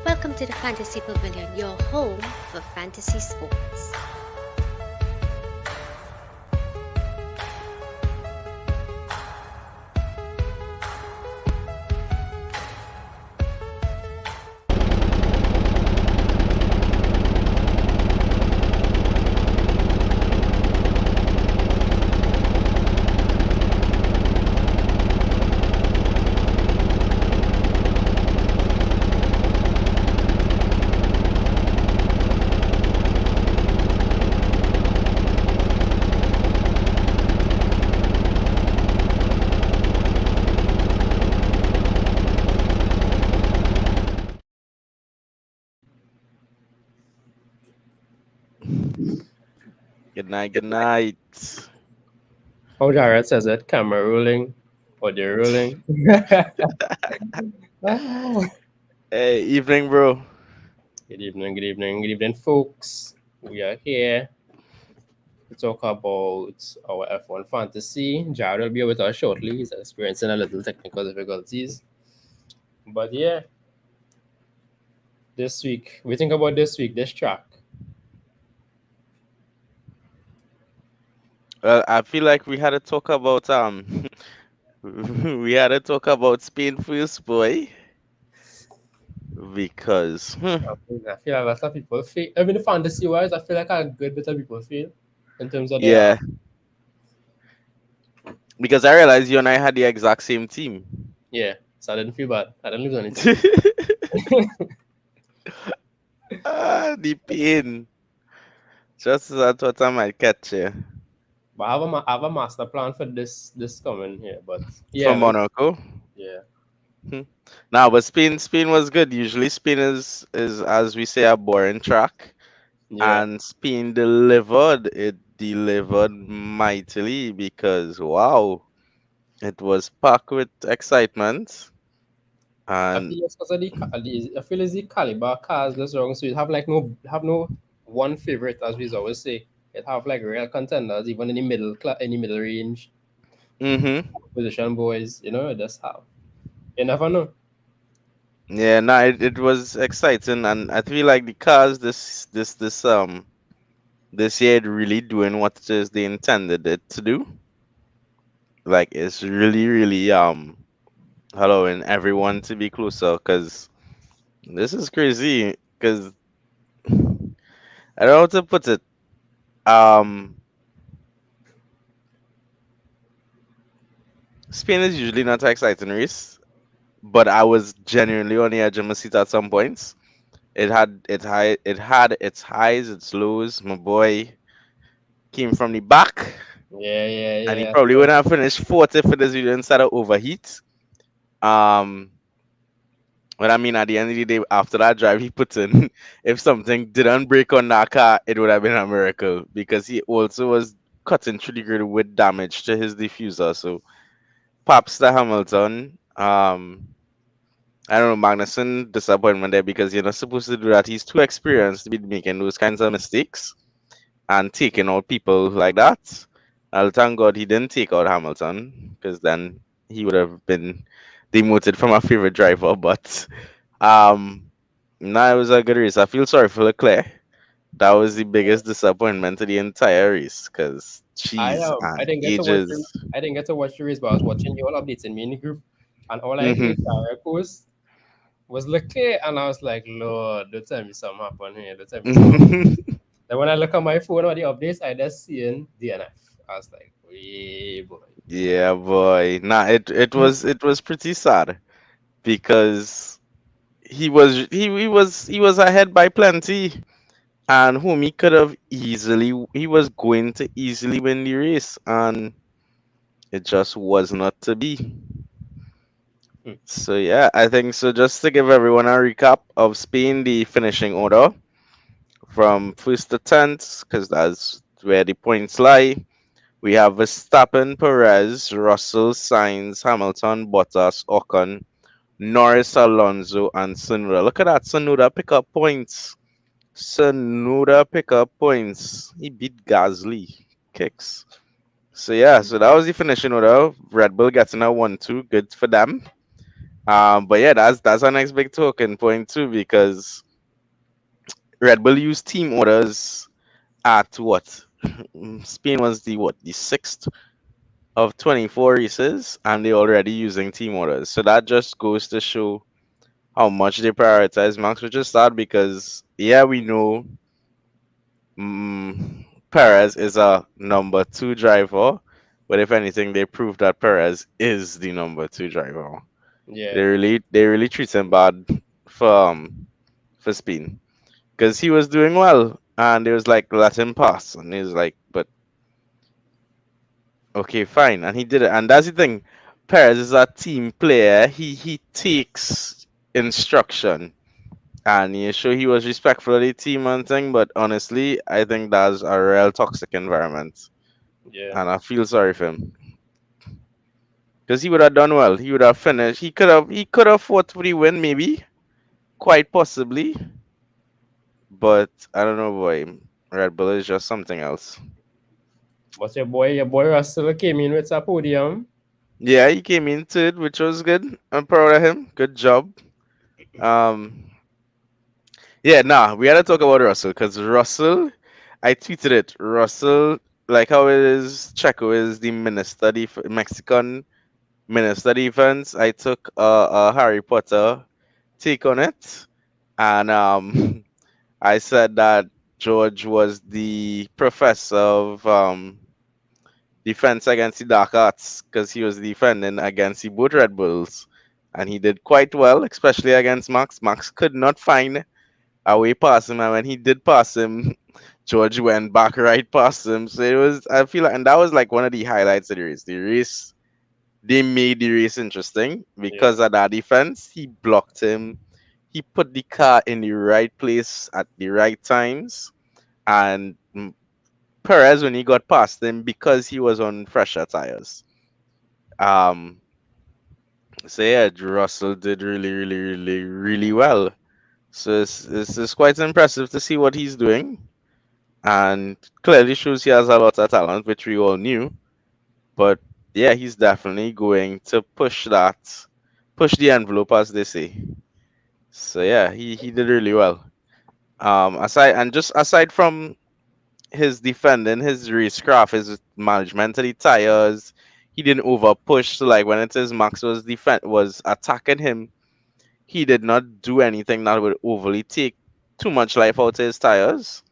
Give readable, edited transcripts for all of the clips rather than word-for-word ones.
Welcome to the Fantasy Pavilion, your home for fantasy sports. Good night. Good night. Oh, Jared says it. Camera rolling. Audio rolling. Ah. Hey, evening, bro. Good evening, good evening, good evening, folks. We are here to talk about our F1 fantasy. Jared will be with us shortly. He's experiencing a little technical difficulties. But yeah, this week, we think about this week, this track. Well, I feel like we had to talk about we had to talk about Spain first, boy, because I feel like a lot of people feel, even the fantasy wise, I feel like a good bit of people feel in terms of their. yeah, because I realized you and I had the exact same team. Yeah, so I didn't feel bad. I didn't lose anything. The pain. Just as I thought I might catch you But I have a master plan for this coming here. But yeah, from Monaco. yeah, Hmm. Now, but Spain was good. Usually, Spain is as we say a boring track, yeah. and Spain delivered. It delivered mightily because wow. It was packed with excitement, I and feel it's because of I feel it's the caliber cars that's wrong. So you have no one favorite, as we always say. It have like real contenders, even in the in the middle range position boys. You know, just have. You never know. yeah, no, it was exciting, and I feel like the cars this year really doing what it is they intended it to do. Like it's really allowing everyone to be closer, because this is crazy. Because I don't know how to put it. Um, Spain is usually not an exciting race, but I was genuinely on the edge of my seat at some points. It had its highs, its lows. My boy came from the back, Yeah, yeah, and he yeah. probably So wouldn't have finished fourth if it is video instead of overheat. Um, but I mean, at the end of the day, after that drive he put in, if something didn't break on that car, it would have been a miracle, because he also was cutting through the grid with damage to his diffuser. So, pops to Hamilton. I don't know, Magnussen disappointment there, because you're not supposed to do that. He's too experienced to be making those kinds of mistakes and taking out people like that. I'll thank God he didn't take out Hamilton, because then he would have been demoted from a favorite driver. But no, it was a good race. I feel sorry for Leclerc. That was the biggest disappointment of the entire race, because cheese I and didn't get to watch ages. I didn't get to watch the race, but I was watching you all updates in me in the group, and all I heard Hmm. direct was Leclerc, and I was like, Lord, don't tell me something happened here. Don't tell me something. Then when I look at my phone or the updates, I just seeing DNF. I was like, "Way boy." Yeah, boy. Nah, it was pretty sad, because he was ahead by plenty, and whom he was going to easily win the race, and it just was not to be. Hmm. So yeah, I think so. Just to give everyone a recap of Spain, the finishing order from first to tenth, because that's where the points lie. We have Verstappen, Perez, Russell, Sainz, Hamilton, Bottas, Ocon, Norris, Alonso, and Tsunoda. Look at that, Tsunoda pick up points. Tsunoda pick up points. He beat Gasly. Kicks. So yeah, so that was the finishing order. Red Bull getting a 1-2. Good for them. But yeah, that's our next big talking point too, because Red Bull used team orders at what? Spain was the sixth of 24 races, and they're already using team orders. So that just goes to show how much they prioritize Max, which is sad because yeah, we know Perez is a number two driver, but if anything, they proved that Perez is the number two driver. Yeah, They really treat him bad for Spain because he was doing well, and it was like let him pass, and he was like, but okay, fine, and he did it, and that's the thing. Perez is a team player. He takes instruction, and you sure he was respectful of the team and thing, but honestly, I think that's a real toxic environment, yeah, and I feel sorry for him because he would have done well. He would have finished. He could have fought for the win, maybe, quite possibly, but I don't know, boy. Red Bull is just something else. but your boy Russell came in with a podium. Yeah, he came into it, which was good. I'm proud of him. Good job. Um, yeah, nah, we had to talk about Russell because Russell, I tweeted it. Russell, like how it is, Checo is the Mexican minister defense. I took a Harry Potter take on it, and I said that George was the professor of defense against the dark arts because he was defending against the both Red Bulls, and he did quite well, especially against Max. Max could not find a way past him, and when he did pass him, George went back right past him. So it was, I feel like, and that was like one of the highlights of the race. The race, they made the race interesting Yeah, because of that defense. He blocked him. He put the car in the right place at the right times, and Perez, when he got past him, because he was on fresher tires. Um, so yeah, Russell did really, really, really, really well. So it's quite impressive to see what he's doing, and clearly shows he has a lot of talent, which we all knew. But yeah, he's definitely going to push the envelope, as they say. So yeah, he did really well. Aside from his defending, his racecraft, his management of the tires, he didn't over push. So like when it is Max was attacking him, he did not do anything that would overly take too much life out of his tires.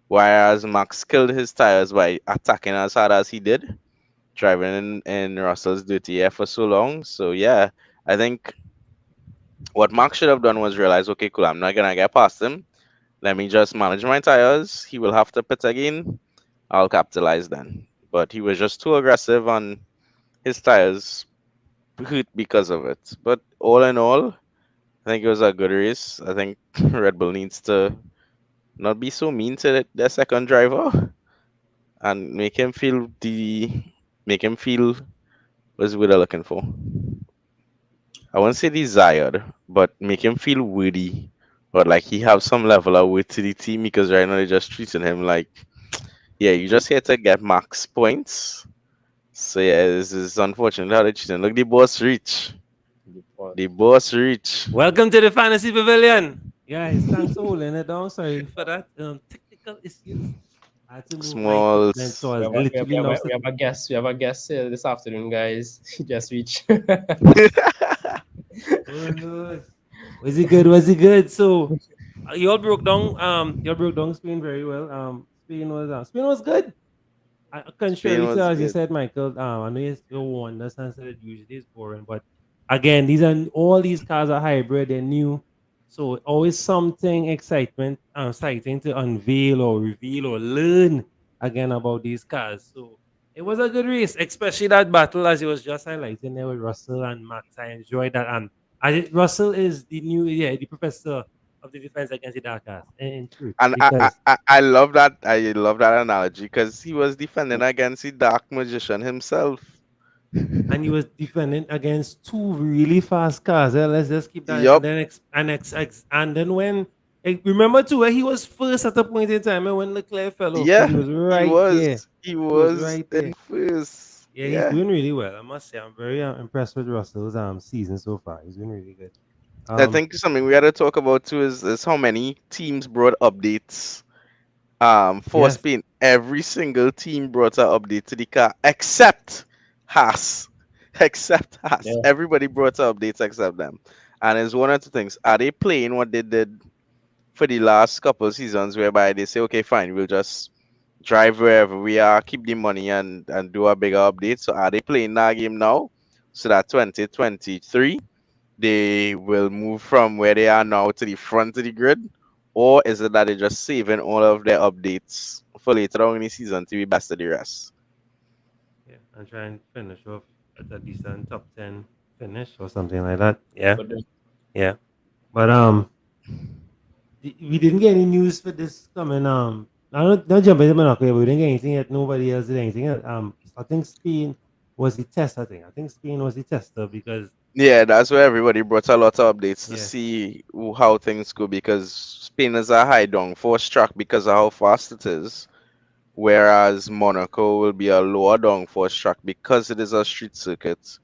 Whereas Max killed his tires by attacking as hard as he did, driving in Russell's dirty air for so long. So yeah, I think what Max should have done was realize, okay, cool, I'm not gonna get past him. Let me just manage my tires. He will have to pit again. I'll capitalize then. But he was just too aggressive on his tires hurt because of it. But all in all, I think it was a good race. I think Red Bull needs to not be so mean to their second driver and make him feel what's what they're looking for. I won't say desired, but make him feel worthy. Or like he have some level of worth to the team because right now they're just treating him like, yeah, you just here to get max points. So yeah, this is unfortunate how they treating. Look, the boss reach. good point. The boss reach. Welcome to the Fantasy Pavilion. Guys, thanks for holding it down. Sorry for that. Technical issues. I had to move my Small. equipment, so I We was have, a, literally we, have, now a, we have a guest. We have a guest here this afternoon, guys. He just reached. oh, no. Was it good? Was it good? So you all broke down Spain very well. Spain was good. Spain Contrary to was as you good. said, Michael, I know you won the sense that it usually is boring, but again, all these cars are hybrid, they're new, so always something exciting to unveil or reveal or learn again about these cars. So it was a good race, especially that battle as it was just highlighting there with Russell and Max. I enjoyed that, and Russell is the professor of the defense against the dark cars in truth And because I love that. I love that analogy because he was defending against the dark magician himself. and he was defending against two really fast cars. Let's just keep that. And Yup. then and then when remember too where he was first at a point in time and when Leclerc fell off because Yeah, he was he right was. there. He He was was right in there. first. Yeah, he's Yeah. doing really well. I must say, I'm very impressed with Russell's season so far. He's doing really good. I think something we had to talk about too is how many teams brought updates for Yes, Spain. Every single team brought an update to the car except Haas. Except Haas. Yeah. Everybody brought updates except them. And it's one of the things. Are they playing what they did for the last couple of seasons whereby they say, okay, fine, we'll just drive wherever we are, keep the money and do a bigger update. So are they playing that game now? So that 2023 they will move from where they are now to the front of the grid? Or is it that they're just saving all of their updates for later on in the season to be best of the rest? yeah, and try and finish off at a decent top 10 finish or something like that. Yeah, But yeah. But we didn't get any news for this coming. I don't not jump into Monaco, but we didn't get anything yet. Nobody else did anything yet. I think Spain was the test. I think Spain was the tester because Yeah, that's where everybody brought a lot of updates to yeah, see how things go because Spain is a high downforce track because of how fast it is, whereas Monaco will be a lower downforce track because it is a street circuit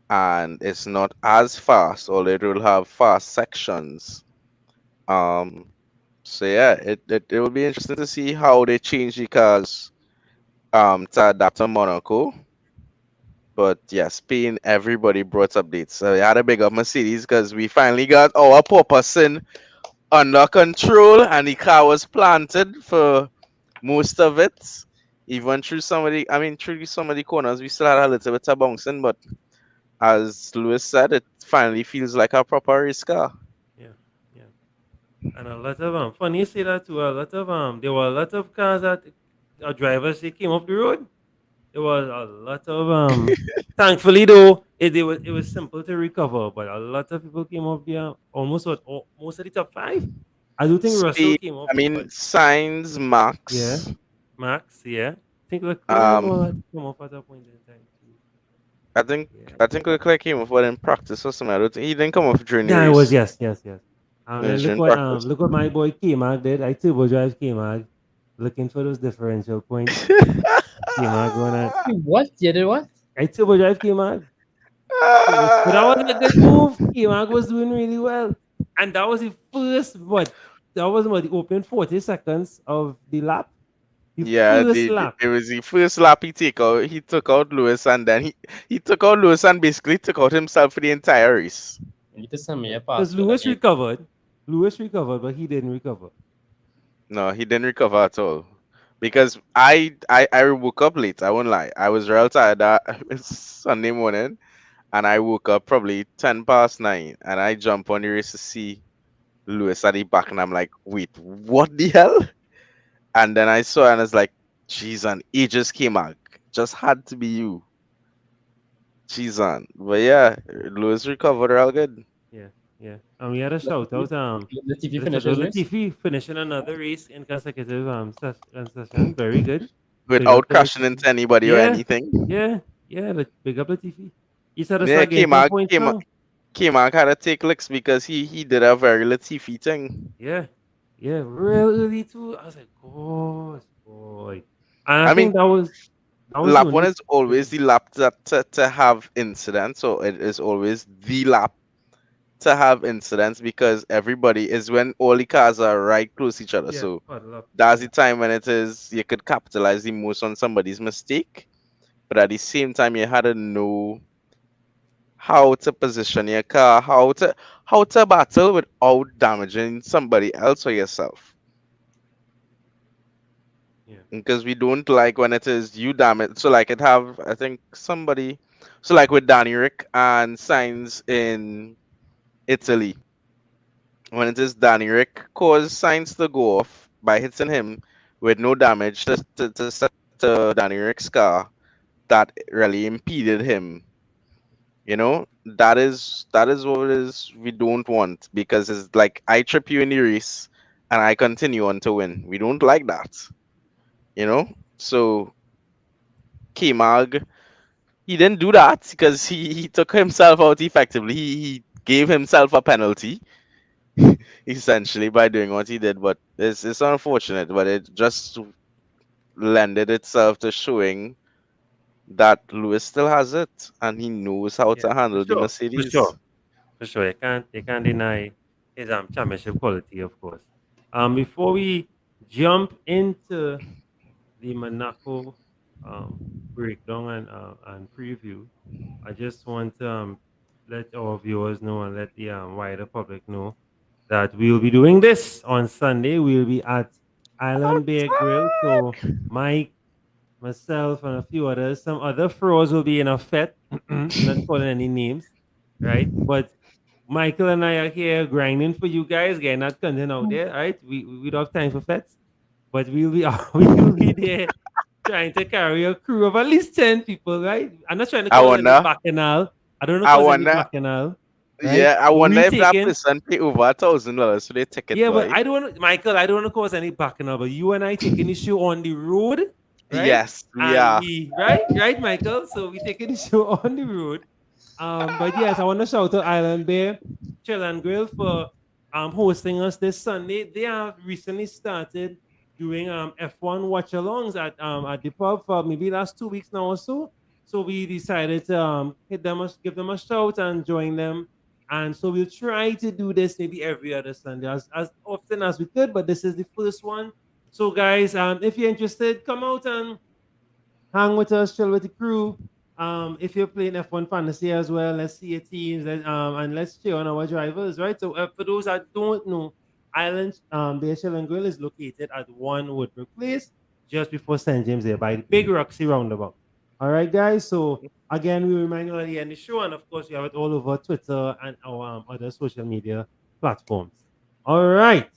and it's not as fast, although it will have fast sections. Um, so yeah, it will be interesting to see how they change the cars to adapt to Monaco. But yeah, Spain, everybody brought updates. So we had a big up Mercedes because we finally got our porpoising under control and the car was planted for most of it. Even through through some of the corners, we still had a little bit of bouncing, but as Lewis said, it finally feels like a proper race car. yeah, yeah. And a lot of funny you say that too. A lot of there were a lot of cars that drivers they came off the road. There was a lot of thankfully though it was simple to recover, but a lot of people came off there most of the top five. I do think Russell Spain, came off, but Signs, yeah, Max. Max, yeah. I think Leclerc had Um, come off at a point in time too. I think Yeah. I think Leclerc came off in practice or something. I don't think he didn't come off during the Yeah, it was race. yes. It And was during practice. look what my boy K Mag did. I turbo drive K Mag, looking for those differential points. K Mag gonna what? You did what? I turbo drive K Mag. But that wasn't a good move. K Mag was doing really well. And that was the first that was what the opening 40 seconds of the lap. The Yeah, first lap. it was the first lap he took out Lewis and then he took out Lewis and basically took out himself for the entire race. You need to send me a Because password Lewis again. recovered. Lewis recovered, but he didn't recover. No, he didn't recover at all. Because I woke up late, I won't lie. I was real tired that Sunday morning and I woke up probably 10 past 9 and I jump on the race to see Lewis at the back and I'm like, wait, what the hell? And then I saw and I was like, jeez, and he just came out. Just had to be you. Jeez, on. But yeah, Lewis recovered real good. Yeah. And we had a shout out Latifi to finishes race. Latifi finishing another race in consecutive session. Very good. Big Without up to crashing Latifi. into anybody or Yeah. anything. Yeah, big up Latifi. He said us Yeah, again 10 points now. K-Mark had to take licks because he did a very Latifi thing. Yeah, real early too. I was like, gosh, boy. And I I mean, think that was lap the one only is always the lap to have incidents, so it is always the lap to have incidents because everybody is when all the cars are right close to each other. yeah, So puddle up. that's the time when it is you could capitalize the most on somebody's mistake, but at the same time you had to know how to position your car, how to battle without damaging somebody else or yourself. Yeah. Because we don't like when it is you damage. So like it have I think somebody so like with Danny Rick and Sainz in Italy. When it is Danny Rick cause Sainz to go off by hitting him with no damage to set Danny Rick's car that really impeded him. You know, that is what it is we don't want because it's like I trip you in the race and I continue on to win. We don't like that. You know? So K-Mag, he didn't do that because he took himself out effectively. He gave himself a penalty essentially by doing what he did, but it's unfortunate, but it just lended itself to showing that Lewis still has it, and he knows how Yeah, to for handle the sure, for Mercedes. sure, for sure. You can't deny his championship quality, of course. Before we jump into the Monaco um breakdown and preview, I just want to let our viewers know and let the wider public know that we will be doing this on Sunday. We will be at Island Bear Grill. So Mike, myself, and a few others, some other pros will be in a fet. Not calling any names, right? But Michael and I are here grinding for you guys, getting that content out there, right? We don't have time for fets, but we'll be we will be there trying to carry a crew of at least 10 people, right? I'm not trying to I cause any wonder. bacchanal. I don't want to I cause any wonder. bacchanal, right? Yeah, I But wonder we if that taking, person pay over $1,000 for their ticket, yeah, but boy. I don't want Michael, I don't want to cause any bacchanal, but you and I taking the show on the road, right? Yes, we And are. we, right, Michael? So we taking the show on the road. But yes, I want to shout out Island Bear Chill and Grill for hosting us this Sunday. They have recently started doing F1 watch alongs at the pub for maybe last 2 weeks now or so. So we decided to give them a shout and join them. And so we'll try to do this maybe every other Sunday as often as we could, but this is the first one. So guys, if you're interested, come out and hang with us, chill with the crew. If you're playing F1 Fantasy as well, let's see your teams and let's cheer on our drivers, right? So for those that don't know, Island Beer Chill and Grill is located at 1 Woodbrook Place, just before St. James there by the Big Roxy Roundabout. All right, guys. So again, we remind you at the end of the show, and of course, we have it all over Twitter and our other social media platforms. All right.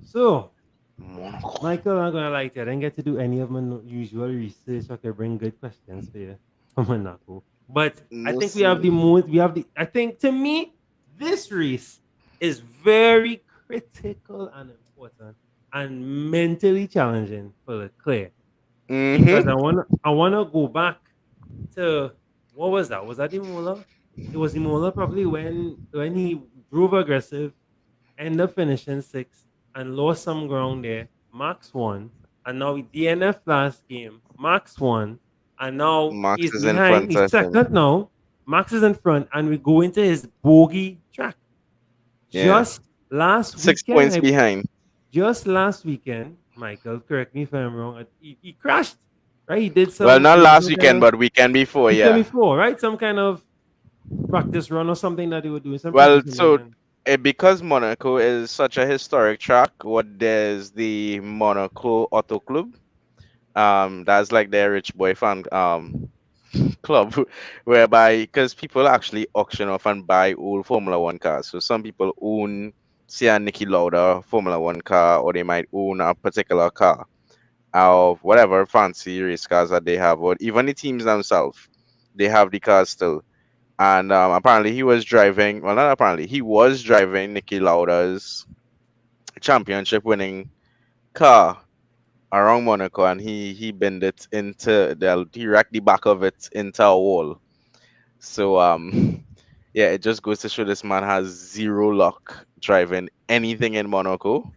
So Monaco. Michael, I'm gonna like that. I didn't get to do any of my usual research. I could bring good questions for you from Monaco. But I No, think we have the see. most. We have the. I think to me, this race is very critical and important and mentally challenging for Leclerc because Mm-hmm. I wanna go back to what was that? Was that Imola? It was Imola probably when he drove aggressive, ended up finishing sixth and lost some ground there. Max won, and now with DNF last game, Max won, and now Max he's is in behind. front He's of him. second now. Max is in front, and we go into his bogey track. Yeah. Just last 6 points weekend, behind. just last weekend, Michael, correct me if I'm wrong. He crashed, right? He did Well, some. not There was last some kind weekend, of but weekend before, weekend yeah. before, right? Some kind of practice run or something that they were doing, some Well, pre-season, so and because Monaco is such a historic track, what there's the Monaco Auto Club. That's like their rich boy fan club, whereby because people actually auction off and buy old Formula One cars. So some people own, say, a Nicky Lauda Formula One car, or they might own a particular car of whatever fancy race cars that they have, or even the teams themselves, they have the cars still. And apparently he was driving. Well, not apparently, he was driving Nicky Lauda's championship winning car around Monaco, and he bent it into he racked the back of it into a wall. So yeah, it just goes to show this man has zero luck driving anything in Monaco.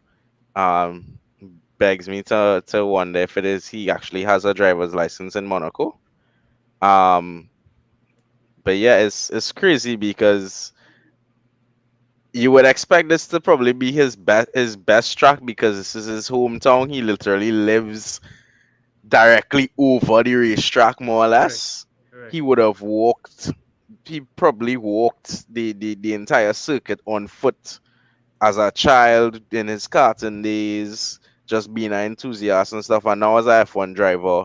Um, begs me to wonder if it is he actually has a driver's license in Monaco. Um, but yeah, it's crazy because you would expect this to probably be his best track because this is his hometown. He literally lives directly over the racetrack, more or correct, less. correct. He would have walked. He probably walked the entire circuit on foot as a child in his karting days, just being an enthusiast and stuff. And now as a F1 driver,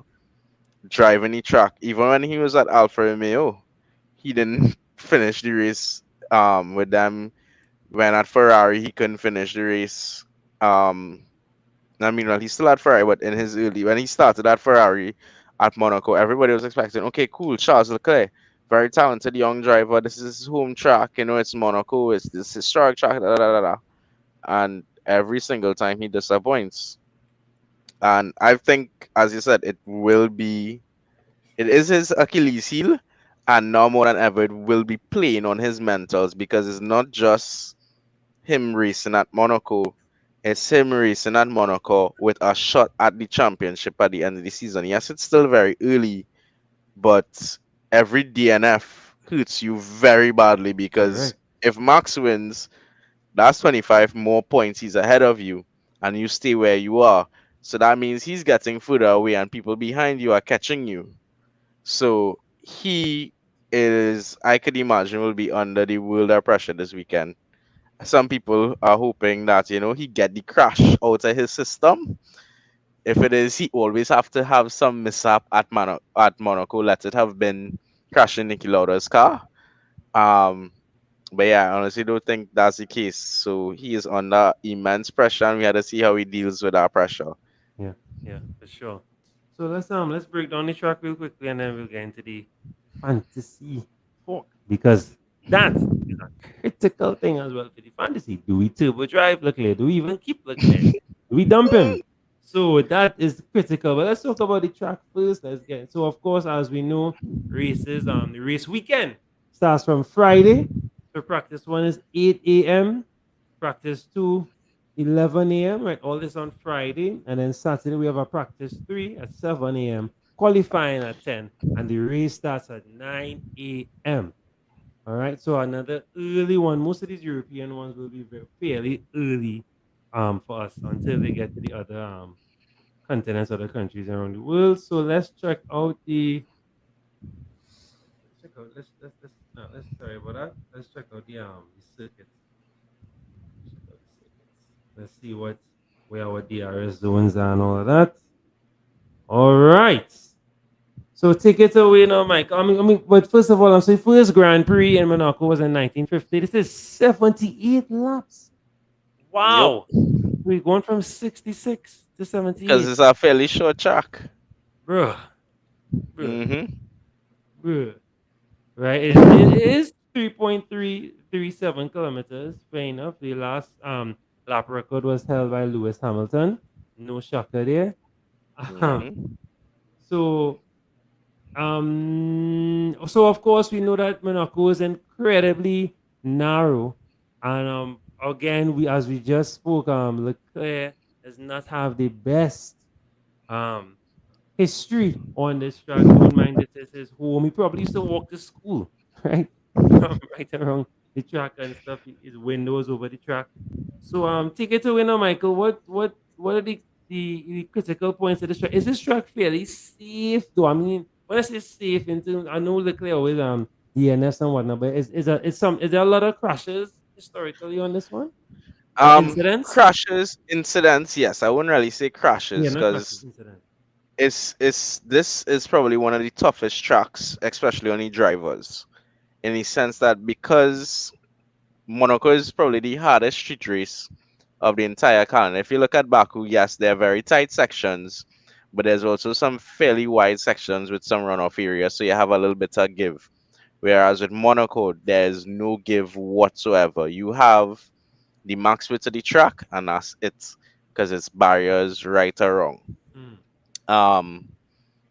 driving the track. Even when he was at Alfa Romeo, he didn't finish the race with them. When at Ferrari, he couldn't finish the race. Um, I mean, well, he still had Ferrari, but in his early, when he started at Ferrari at Monaco, everybody was expecting, okay, cool, Charles Leclerc, very talented young driver. This is his home track, it's Monaco, it's this historic track, da, da, da, da, da. And every single time he disappoints. And I think, as you said, it is his Achilles heel, and now more than ever, it will be playing on his mentals because it's not just him racing at Monaco. It's him racing at Monaco with a shot at the championship at the end of the season. Yes, it's still very early, but every DNF hurts you very badly because Correct. if Max wins, that's 25 more points he's ahead of you, and you stay where you are. So that means he's getting further away, and people behind you are catching you. So he is, I could imagine, will be under the world of pressure this weekend. Some people are hoping that he get the crash out of his system. If it is, he always have to have some mishap at Monaco. Let it have been crashing Niki Lauda's car. Um, but yeah, I honestly don't think that's the case. So he is under immense pressure, and we had to see how he deals with that pressure. Yeah, yeah, for sure. So let's break down the track real quickly, and then we'll get into the fantasy talk because that is a critical thing as well for the fantasy. Do we turbo drive Leclerc? Do we even keep Leclerc? Do we dump him? So that is critical. But let's talk about the track first. Let's get so of course, as we know, races the race weekend starts from Friday. So practice one is 8 a.m. Practice two 11 a.m. Right, all this on Friday, and then Saturday we have a practice 3 at 7 a.m. Qualifying at 10, and the race starts at 9 a.m. All right, so another early one. Most of these European ones will be fairly early, for us until they get to the other continents, other countries around the world. So let's check out the. Check out. Let's no, let's sorry about that. Let's check out the circuits. Let's see where our DRS zones are and all of that. All right. So take it away now, Mike. But first of all, I'm saying first Grand Prix in Monaco was in 1950. This is 78 laps. Wow. We're going from 66 to 78. Because it's a fairly short track. Bruh. Mm-hmm. Bruh. Right. It is 3.337 kilometers. Fair enough. The last lap record was held by Lewis Hamilton. No shocker there. Mm-hmm. So of course we know that Monaco is incredibly narrow, and again as we just spoke, Leclerc does not have the best history on this track. Don't mind that this is home. He probably used to walk to school, right? Right around the track and stuff. His windows over the track. So take it away now, Michael. What are the critical points of this track? Is this track fairly safe though? I mean, when I say safe in terms, I know Leclerc always DNS and whatnot, but is there a lot of crashes historically on this one? Incidents? Crashes, incidents, yes. I wouldn't really say crashes Yeah, not crashes, because incidents. this is probably one of the toughest tracks, especially on the drivers, in the sense that because Monaco is probably the hardest street race of the entire calendar. If you look at Baku, yes, they're very tight sections, but there's also some fairly wide sections with some runoff areas, so you have a little bit of give. Whereas with Monaco, there's no give whatsoever. You have the max width of the track, and that's it, because it's barriers right or wrong. Mm.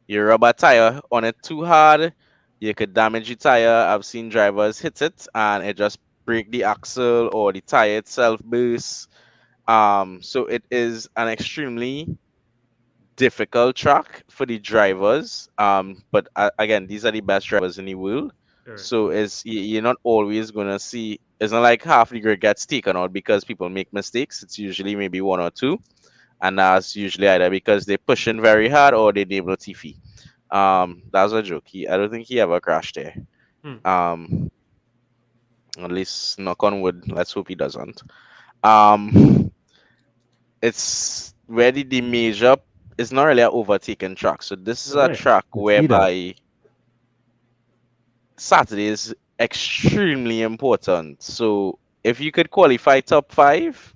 You rub a tire on it too hard, you could damage the tire. I've seen drivers hit it and it just break the axle or the tire itself bursts. So it is an extremely difficult track for the drivers. But again, these are the best drivers in the world. Sure. So you're not always gonna see. It's not like half the grid gets taken out because people make mistakes. It's usually maybe one or two, and that's usually either because they're pushing very hard or they enable Tiffy. That's a joke. I don't think he ever crashed there. Um, at least knock on wood. Let's hope he doesn't. It's really the major. It's not really an overtaken track. So this is a track whereby Saturday is extremely important. So if you could qualify top 5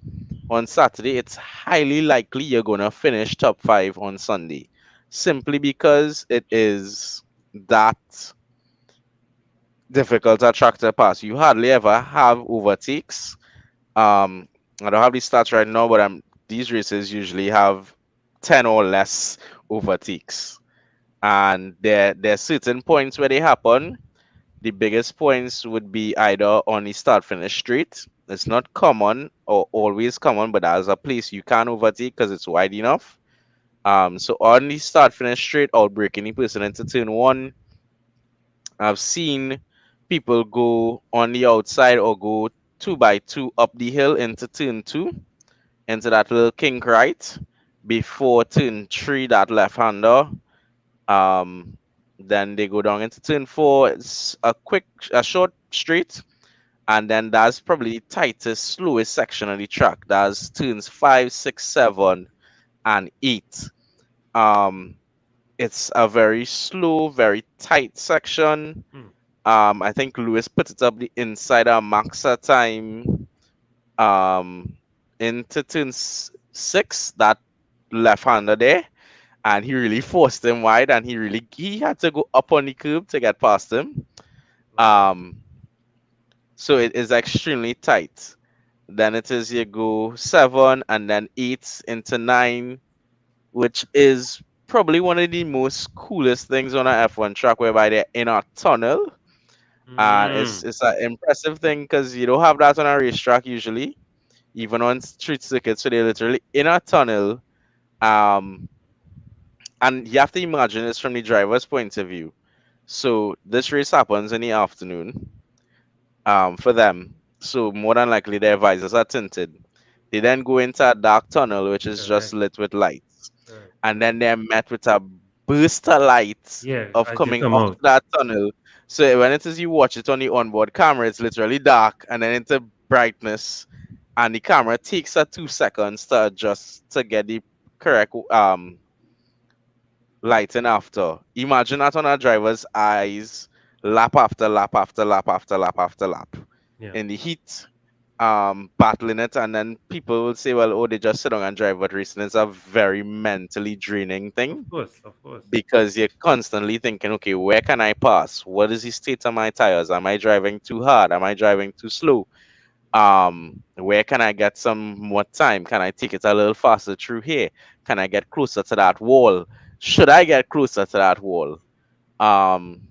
on Saturday, it's highly likely you're gonna finish top 5 on Sunday, simply because it is that difficult a track to pass. You hardly ever have overtakes. I don't have the stats right now, but these races usually have 10 or less overtakes, and there's certain points where they happen. The biggest points would be either on the start finish straight. It's not common or always common, but there's a place you can overtake because it's wide enough. So on the start finish straight, or breaking the person into turn 1, I've seen people go on the outside or go 2x2 up the hill into turn two, into that little kink right before turn three, that left hander. Um, then they go down into turn four. It's a short straight, and then that's probably the tightest, slowest section of the track. That's turns 5, 6, 7, and 8. Um, it's a very slow, very tight section. Hmm. I think Lewis put it up the inside of Maxa time. Um, into turn 6, that left-hander there, and he really forced him wide, and he had to go up on the curb to get past him. Um, so it is extremely tight. Then it is you go 7 and then 8 into 9, which is probably one of the most coolest things on a F1 track, whereby they're in a tunnel. And Mm. it's an impressive thing because you don't have that on a racetrack usually, even on street circuits. So they're literally in a tunnel. Um, and you have to imagine this from the driver's point of view. So this race happens in the afternoon, for them. So more than likely their visors are tinted. They then go into a dark tunnel which is just Correct. lit with lights. Correct. And then they're met with a burst of light Yeah, of as you coming come out out. that tunnel. So when it is you watch it on the onboard camera, it's literally dark and then into brightness. And the camera takes a 2 seconds to adjust to get the correct lighting after. Imagine that on a driver's eyes, lap after lap after lap after lap after lap. Yeah. In the heat, battling it, and then people will say, well, oh, they just sit down and drive, but racing is a very mentally draining thing Of course, of course. because you're constantly thinking, okay, where can I pass? What is the state of my tires? Am I driving too hard? Am I driving too slow? Where can I get some more time? Can I take it a little faster through here? Can I get closer to that wall? Should I get closer to that wall? Um,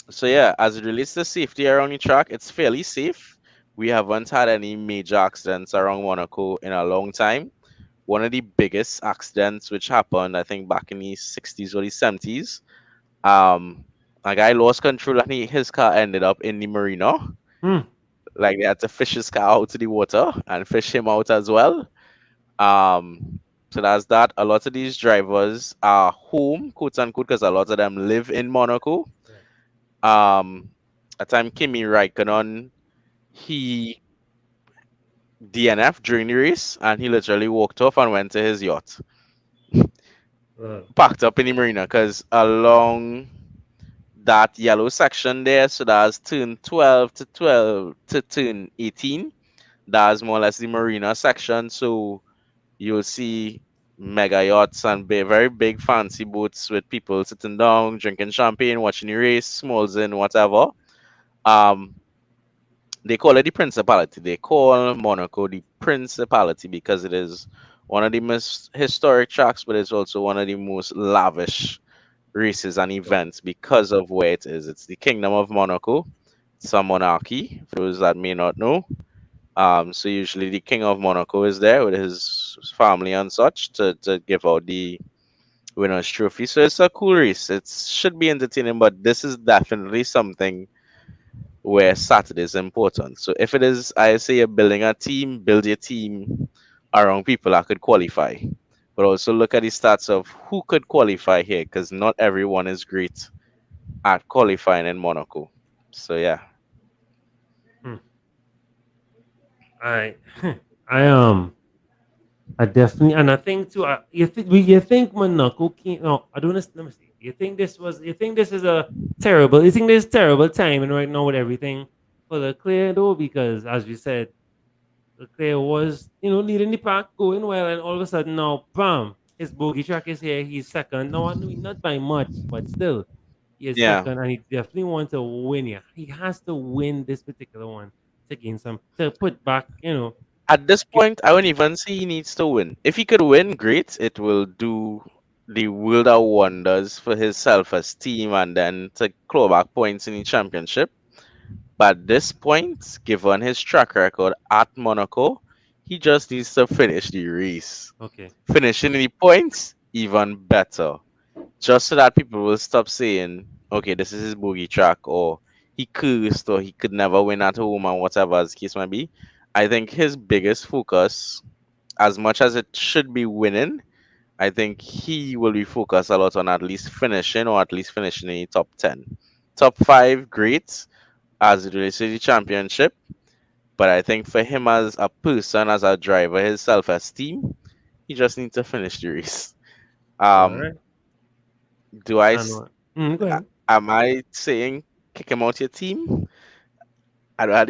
so yeah, as it relates to safety around the track, it's fairly safe. We haven't had any major accidents around Monaco in a long time. One of the biggest accidents which happened, I think, back in the 60s or the 70s. Um, a guy lost control and his car ended up in the marina. Hmm. Like they had to fish his car out to the water and fish him out as well. So that's that. A lot of these drivers are home, quote unquote, because a lot of them live in Monaco. Um, at time Kimi Raikkonen, he DNF during the race and he literally walked off and went to his yacht, packed up in the marina, because along that yellow section there, so that's turn 12 to turn 18, that's more or less the marina section. So you'll see mega yachts and very big fancy boats with people sitting down, drinking champagne, watching the race, smalls in, whatever. Um, they call it the principality. They call Monaco the principality because it is one of the most historic tracks, but it's also one of the most lavish races and events because of where it is. It's the Kingdom of Monaco. It's a monarchy, for those that may not know. So usually the King of Monaco is there with his family and such to give out the winner's trophy. So it's a cool race. It should be entertaining, but this is definitely something where Saturday is important. So if it is, I say you're building a team, build your team around people that could qualify. But also look at the stats of who could qualify here, because not everyone is great at qualifying in Monaco. So yeah. I I I definitely, and I think too. You think Monaco can? No, I don't. Let me see. You think this was? You think this is a terrible? You think this is terrible timing right now with everything for Leclerc though? Because as you said, Leclerc was leading the pack, going well, and all of a sudden now, bam, his bogey track is here. He's second. No, I mean, not by much, but still, he is Yeah. second, and he definitely wants to win. Yeah, he has to win this particular one to gain some to put back. At this point, I wouldn't even say he needs to win. If he could win, great. It will do the world of wonders for his self-esteem and then to claw back points in the championship. But at this point, given his track record at Monaco, he just needs to finish the race. Okay. Finishing the points, even better. Just so that people will stop saying okay, this is his boogie track, or he cursed, or he could never win at home, or whatever the case might be. I think his biggest focus, as much as it should be winning, I think he will be focused a lot on at least finishing, or at least finishing in the top 10. Top 5, great, as it relates to the championship. But I think for him as a person, as a driver, his self esteem, he just needs to finish the race. All Um, right. do I, And go ahead. am I saying kick him out your team? I don't have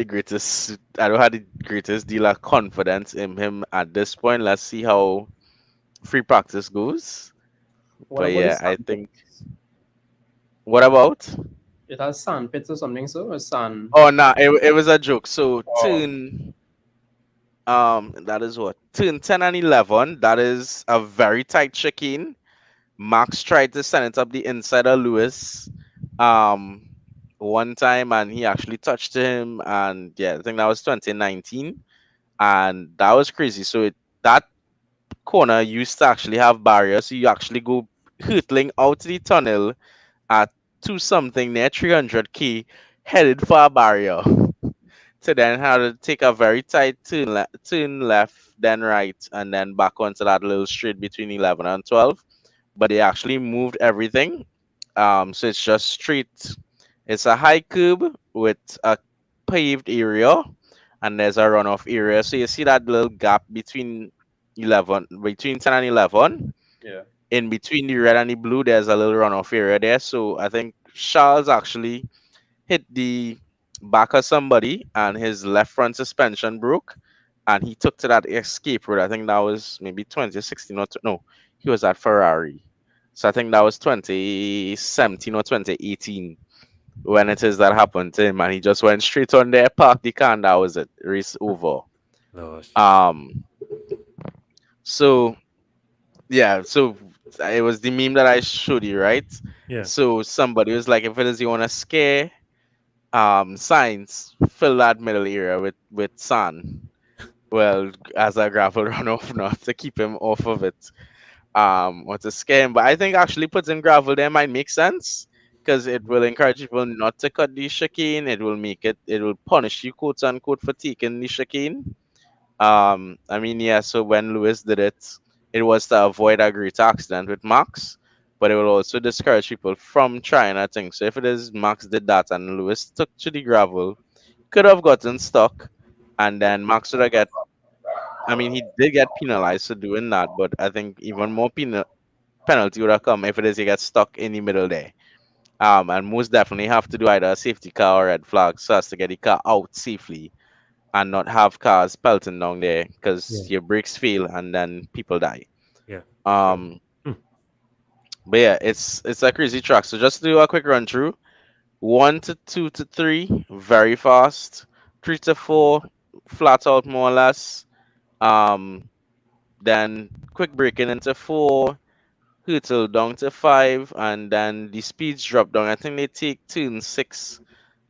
the greatest deal of confidence in him at this point. Let's see how free practice goes. What But about the yeah, I sand think. pits? What about? It has sand pits or something, so or sand. Oh, nah, it was a joke. So Oh, that is what turn 10 and 11. That is a very tight chicane. Max tried to send it up the inside of Lewis, um, one time, and he actually touched him. And yeah, I think that was 2019, and that was crazy. So that corner used to actually have barriers, so you actually go hurtling out the tunnel at two something near 300k, headed for a barrier. So then had to take a very tight turn left, then right, and then back onto that little straight between 11 and 12. But they actually moved everything. So it's just straight. It's a high curb with a paved area, and there's a runoff area. So you see that little gap between 10 and 11. yeah. In between the red and the blue, there's a little runoff area there. So I think Charles actually hit the back of somebody, and his left front suspension broke, and he took to that escape road. I think that was maybe 2016 no, he was at Ferrari. So I think that was 2017 or 2018 when it is that happened to him, and he just went straight on there, parked the car, and that was it. Race over. Oh shit. Um. So yeah. So it was the meme that I showed you, right? Yeah. So somebody was like, if it is you want to scare signs, fill that middle area with sand. Well, as a gravel runoff, not to keep him off of it, or to scare him. But I think actually putting gravel there might make sense because it will encourage people not to cut the chicane. It will punish you, quote unquote, for taking the chicane. I mean, yeah. So when Lewis did it, it was to avoid a great accident with Max, but it will also discourage people from trying. I think so. If it is Max did that and Lewis took to the gravel, could have gotten stuck, and then Max would have get. I mean, he did get penalized for doing that, but I think even more penalty would have come if it is he gets stuck in the middle there. And most definitely have to do either a safety car or red flag so as to get the car out safely and not have cars pelting down there Yeah. because your brakes fail and then people die. Yeah. Sure. Um, but yeah, it's a crazy track. So just to do a quick run through: 1 to 2 to 3, very fast. 3 to 4, flat out more or less. Um, then quick braking into 4, hurtle down to 5, and then the speeds drop down. I think they take turn 6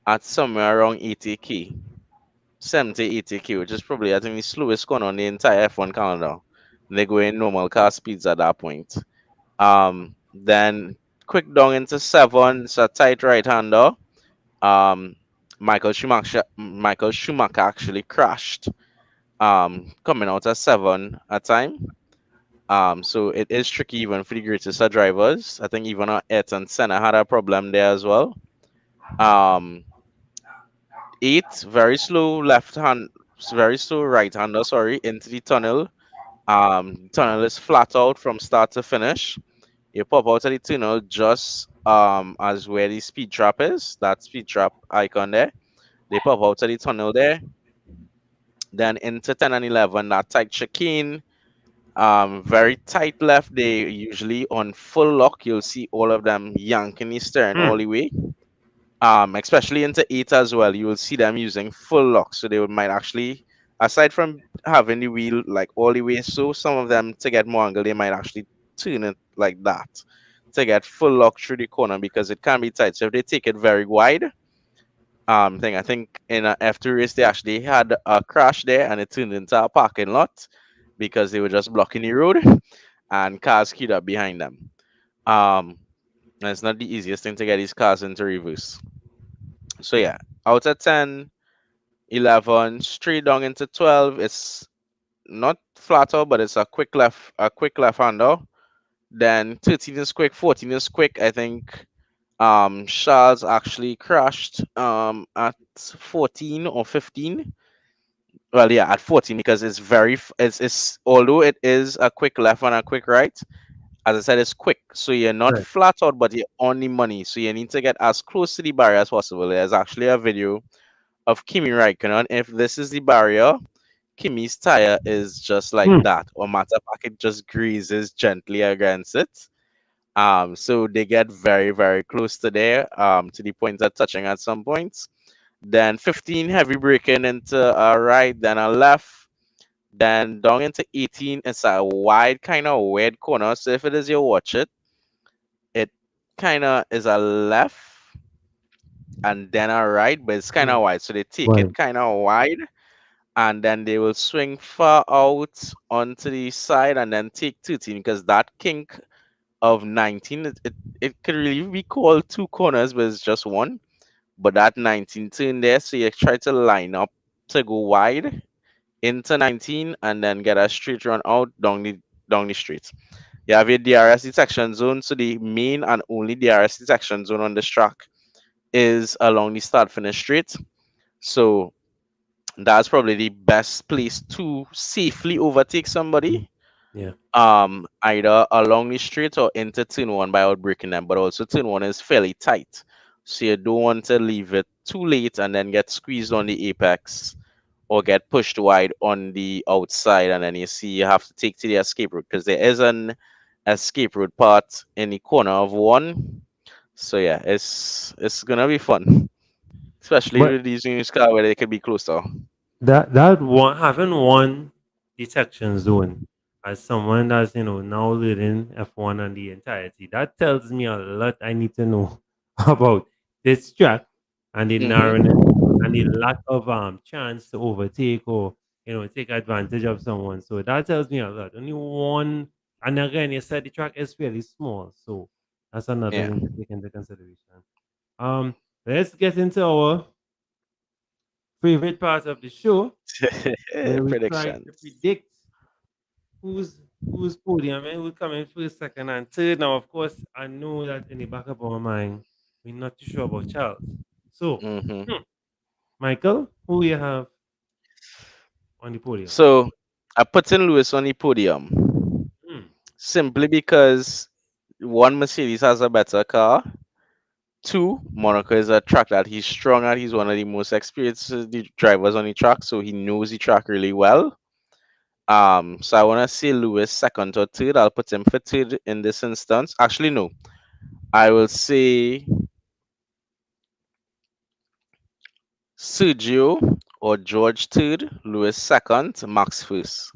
at somewhere around 80k. 70, 80k, which is probably, I think, the slowest corner on the entire F1 calendar. They go in normal car speeds at that point. Then quick down into 7, it's a tight right hander. Um, Michael Schumacher actually crashed. Coming out at 7 at time. So it is tricky even for the greatest of drivers. I think even Ayrton Senna had a problem there as well. Um, 8, very slow right hander, sorry, into the tunnel. Tunnel is flat out from start to finish. You pop out of the tunnel just as where the speed trap is, that speed trap icon there. They pop out of the tunnel there. Then into 10 and 11, that tight chicane. Very tight left. They usually on full lock. You'll see all of them yanking the steering all the way. Especially into 8 as well, you will see them using full lock. So might actually, aside from having the wheel like all the way, so some of them to get more angle, they might actually turn it like that to get full lock through the corner because it can be tight. So if they take it very wide, I think in a F2 race they actually had a crash there and it turned into a parking lot because they were just blocking the road and cars queued up behind them. Um, And it's not the easiest thing to get these cars into reverse. So yeah, out of 10, 11, straight down into 12. It's not flat out, but it's a quick left hander. Then 13 is quick, 14 is quick. I think Charles actually crashed at 14 or 15. Well, yeah, at 14 because it's it's although it is a quick left and a quick right, as I said, it's quick. So you're not Right. flat out, but you're on the money. So you need to get as close to the barrier as possible. There's actually a video of Kimi Raikkonen. If this is the barrier, Kimi's tire is just like Hmm. that, or matter of fact, it just greases gently against it. So they get very, very close to there, to the point of touching at some points. Then 15, heavy braking into a right, then a left. Then down into 18, it's a wide, kind of weird corner. So if it is you watch it, it kind of is a left and then a right, but it's kind Hmm. of wide. So they take it Right. kind of wide and then they will swing far out onto the side and then take 13 because that kink of 19, it could really be called two corners, but it's just one. But that 19 turn there, so you try to line up to go wide into 19 and then get a straight run out down the street. You have your DRS detection zone, so the main and only DRS detection zone on this track is along the start finish straight. So that's probably the best place to safely overtake somebody. Yeah. Either along the straight or into turn one by outbreaking them. But also turn one is fairly tight. So you don't want to leave it too late and then get squeezed on the apex or get pushed wide on the outside and then you see you have to take to the escape route because there is an escape route part in the corner of one. So yeah, it's gonna be fun. Especially But with these new cars where they can be closer. that one having one detection zone as someone that's now leading F1 and the entirety, that tells me a lot I need to know about this track and the narrowness Mm-hmm. and the lack of chance to overtake or take advantage of someone. So that tells me a lot. Only one, and again, you said the track is fairly small, so that's another Yeah. thing to take into consideration. Um, let's get into our favorite part of the show where we try to Predictions. predict who's who's podium and who's coming first, second, and third. Now, of course, I know that in the back of our mind, we're not too sure about Charles. So, Mm-hmm. hmm, Michael, who you have on the podium? So I put in Lewis on the podium Hmm. simply because one, Mercedes has a better car. Two, Monaco is a track that he's strong at. He's one of the most experienced drivers on the track, so he knows the track really well. So I want to say Lewis second or third. I'll put him for third in this instance. Actually, no, I will say Sergio or George third, Lewis second, Max first.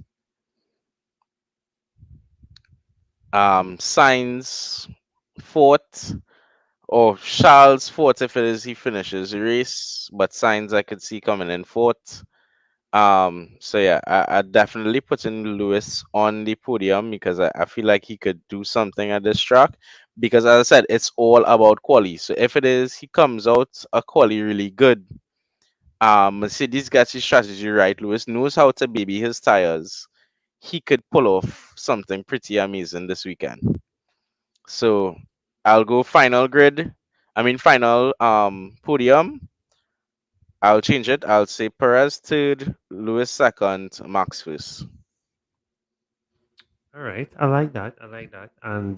Sainz fourth, or Charles fourth if it is he finishes the race, but Sainz I could see coming in fourth. So yeah, I definitely put in Lewis on the podium because I feel like he could do something at this track. Because as I said, it's all about quality. So if it is he comes out a quality really good, Mercedes gets his strategy right. Lewis knows how to baby his tires. He could pull off something pretty amazing this weekend. So I'll go final grid. I mean final podium. I'll change it. I'll say Perez third, Lewis second, Max first. All right, I like that. I like that. And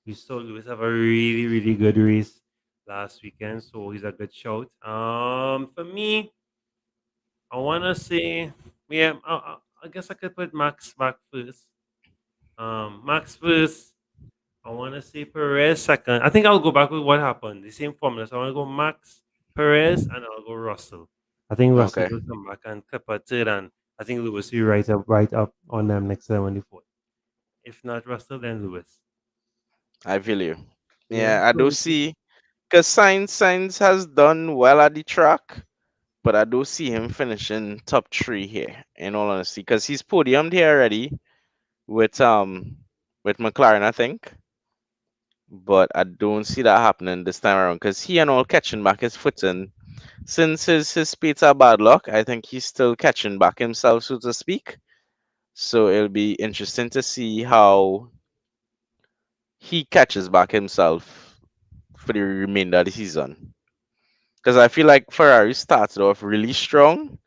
we saw Lewis have a really really good race last weekend, so he's a good shout. For me, I wanna say, yeah, I guess I could put Max back first. Max first. I want to say Perez second. I think I'll go back with what happened. The same formula. So I want to go Max, Perez, and I'll go Russell. I think Russell Okay, will come back and clip a third, and I think Lewis will be right up on them next time on the fourth. If not Russell, then Lewis. I feel you. Yeah. Yeah, I do see because Sainz has done well at the track, but I do see him finishing top three here. In all honesty, because he's podiumed here already with with McLaren, I think. but I don't see that happening this time around because he and all catching back his footing. Since his speeds are bad luck, I think he's still catching back himself, so to speak. So it'll be interesting to see how he catches back himself for the remainder of the season. Because I feel like Ferrari started off really strong.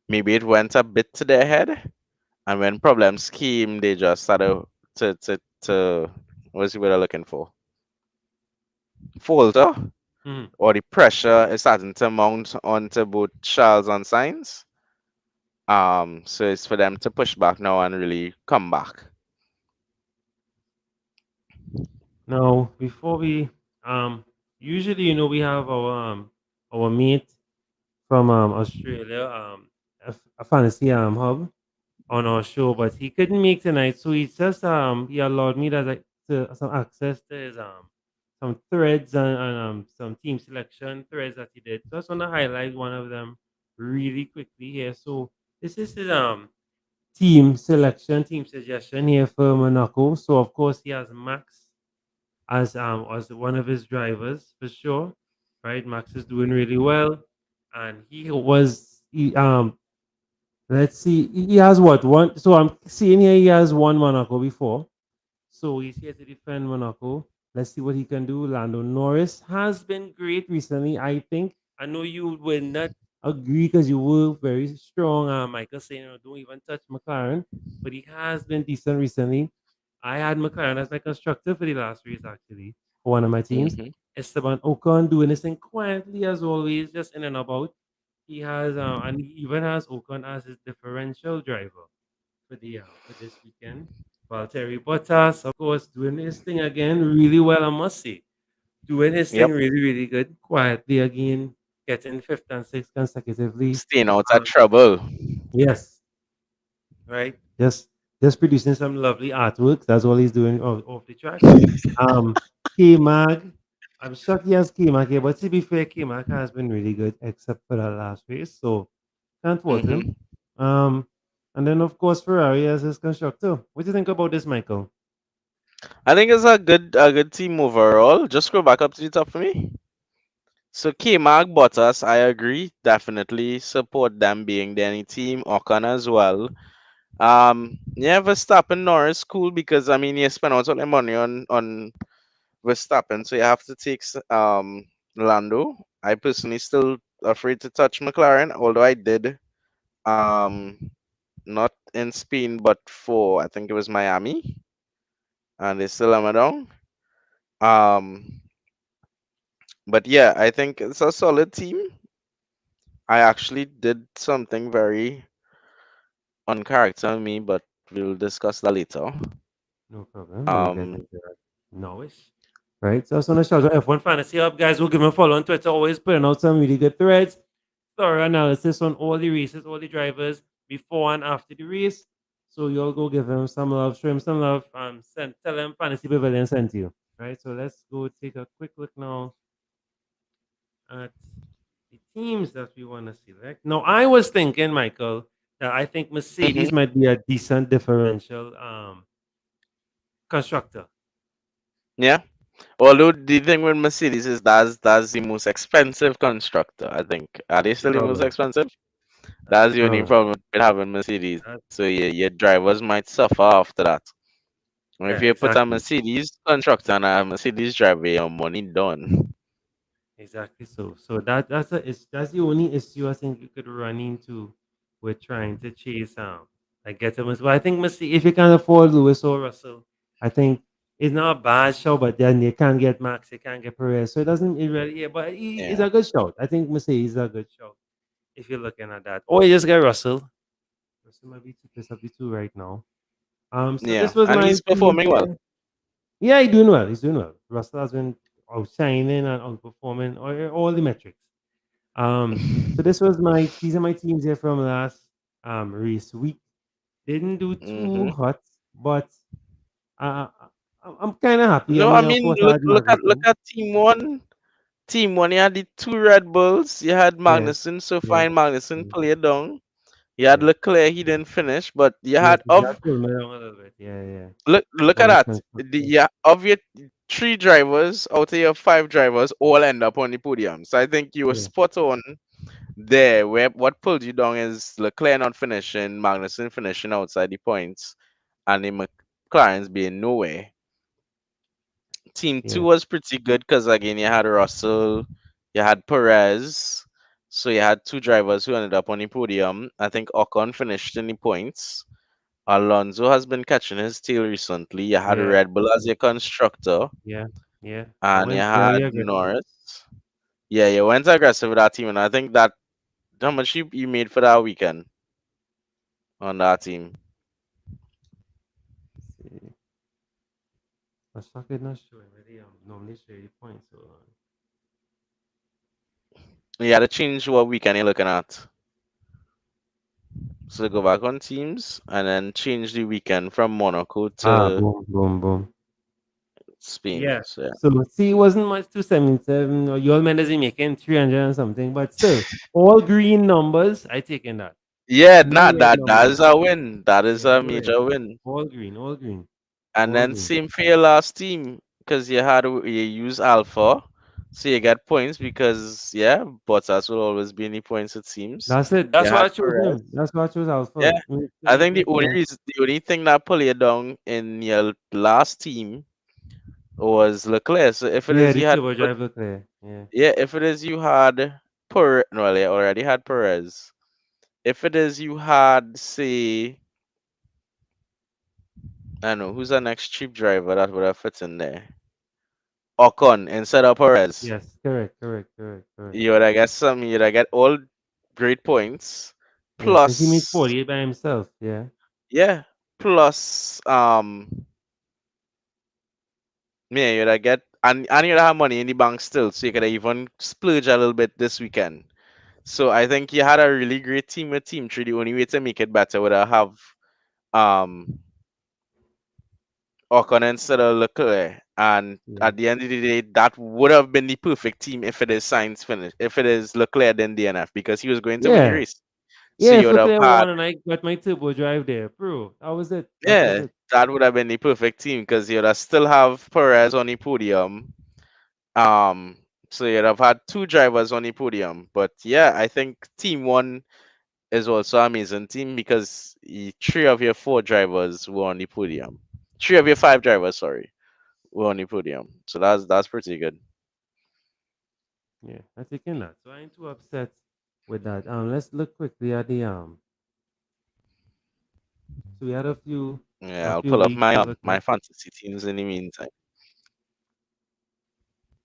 Maybe it went a bit to their head, and when problems came, they just started to what's the word I'm looking for? Falter, Mhm. or the pressure is starting to mount onto both Charles and Sainz. So it's for them to push back now and really come back. Now, before we usually we have our mate from Australia a fantasy hub on our show, but he couldn't make tonight, so he allowed me some access to his some threads and some team selection threads that he did. So I just want to highlight one of them really quickly here. So this is his team suggestion here for Monaco. So of course he has Max as one of his drivers for sure. Right, Max is doing really well, and let's see, he has what one. So I'm seeing here he has won Monaco before, so he's here to defend Monaco. Let's see what he can do. Lando Norris has been great recently. I think I know you will not agree because you were very strong. Michael saying, don't even touch McLaren, but he has been decent recently. I had McLaren as my constructor for the last race, actually, for one of my teams. Hmm. Esteban Ocon doing this thing quietly as always, just in and about. He has, and he even has Ocon as his differential driver for this weekend. Valtteri Bottas, of course, doing his thing again really well, I must say. Doing his thing Yep, really, really good. Quietly again, getting fifth and sixth consecutively. staying out of Um, trouble. yes, right. Just producing some lovely artwork. That's all he's doing off the track. Um, K Mag. I'm shocked he has K Mag here, but to be fair, K Mag has been really good except for that last race. So can't fault him. Hmm. Um, and then of course Ferrari as his constructor. What do you think about this, Michael? I think it's a good team overall. Just scroll back up to the top for me. So K-Mag Bottas, I agree. Definitely support them being the any team. Ocon as well. Yeah, Verstappen Norris cool because I mean you spend all the money on Verstappen, so you have to take Lando. I personally still afraid to touch McLaren, although I did not in Spain, but for I think it was Miami, and they still let me down. Um, but yeah, I think it's a solid team. I actually did something very uncharacter on me, but we'll discuss that later. No problem. We'll get Um, into that nowish. Right. So I just want to shout out F1 Fantasy Hub, guys. We'll give them a follow on Twitter. Always putting out some really good threads, thorough analysis on all the races, all the drivers before and after the race. So you'll go give him some love, show him some love, tell him Fantasy Pavilion sent you. Right. So let's go take a quick look now at the teams that we want to select. Now, I was thinking, Michael, that I think mhm. Mercedes might be a decent differential constructor. Yeah. Although the thing with Mercedes is that's the most expensive constructor. I think are they That's the still the most problem. expensive? That's the That's the only problem. problem with having Mercedes. That, So yeah, your drivers might suffer after that. And if yeah, you put a exactly. Mercedes constructor and a Mercedes driver, your money done. Exactly. So that's the only issue I think you could run into with trying to chase like get him as well. I think Mercedes, if you can afford Lewis or Russell, I think it's not a bad show, but then you can't get Max, you can't get Perez. So it doesn't it really yeah, but it's Yeah. a good show. I think Mercedes is a good show if you're looking at that. Or you just get Russell. Russell might be cheapest of the two right now. So Yeah. this was And my he's team performing well. here. Yeah, he's doing well. He's doing well. Russell has been outshining and outperforming all the metrics. So this was these are my teams here from last race week. Didn't do too Hmm. hot, but uh, I'm kind of happy. I No, I mean, of mean course, I had look Magnussen. at Team One. Team One, you had the two Red Bulls. You had Yeah, Magnussen, so yeah, fine. Magnussen yeah, played down. You had yeah. Leclerc, he didn't finish, but you Yes, had that of pulled me down a little bit. Yeah, yeah. look at For his that. The constructor. yeah of your three drivers out of your five drivers all end up on the podium. So I think you were Yeah. spot on there. Where what pulled you down is Leclerc not finishing, Magnussen finishing outside the points, and the McLarens being nowhere. Team two Yeah. was pretty good because again you had Russell, you had Perez, so you had two drivers who ended up on the podium. I think Ocon finished in the points. Alonso has been catching his tail recently. You had Yeah. Red Bull as your constructor, Yeah. Yeah. I and you went very had aggressive. Norris. Yeah, you went aggressive with that team, and I think that how much you made for that weekend on that team. Let's see. My socket not showing where they normally show the points. So You had to change what weekend you're looking at. So go back on teams and then change the weekend from Monaco to boom, boom, boom. Spain. Yeah. So yeah. So see, it wasn't much 277. Or Yul Mendes making 300 and something, but still, all green numbers. I taking that. Yeah, No not red that is numbers. a win. That is Yeah, a no red. major win. All green, all green, And all then green. same for your last team because you use Alpha, so you get points because yeah, Bottas will always be in the points it seems. That's it. You That's why had I chose Perez. him. That's why I chose Yeah, Alpha. To I make think Leclerc. the only thing that pull you down in your last team was Leclerc. So if it Yeah, is the you had turbo put drive Leclerc. Yeah. yeah, if it is you had well, you already had Perez. If it is you had say I don't know who's the next cheap driver that would have fit in there. Ocon instead of Perez. Yes. Correct. Correct. Correct. Correct. You'd have get all great points. Yeah. Since he made Plus 48 by himself. Yeah. yeah. Plus yeah, you'd have get and you'd have money in the bank still, so you could even splurge a little bit this weekend. So I think you had a really great team with Team 3. The only way to make it better would have um Ocon instead of Leclerc. And Yeah. at the end of the day, that would have been the perfect team if it is Sainz finish. If it is Leclerc, then DNF because he was going to win the Yeah. race. So Yeah. you If would have Leclerc had, won and I got my turbo drive there, bro. That was it. That was yeah, it. that would have been the perfect team because you'd have still have Perez on the podium. Um, so you'd have had two drivers on the podium. But yeah, I think Team One is also an amazing team because three of your four drivers were on the podium. Three of your five drivers, sorry, were on the podium. So that's pretty good. Yeah. I taking that. So I ain't too upset with that. Let's look quickly at the So we had Yeah, a I'll few pull up weeks my to look my at. fantasy teams in the meantime.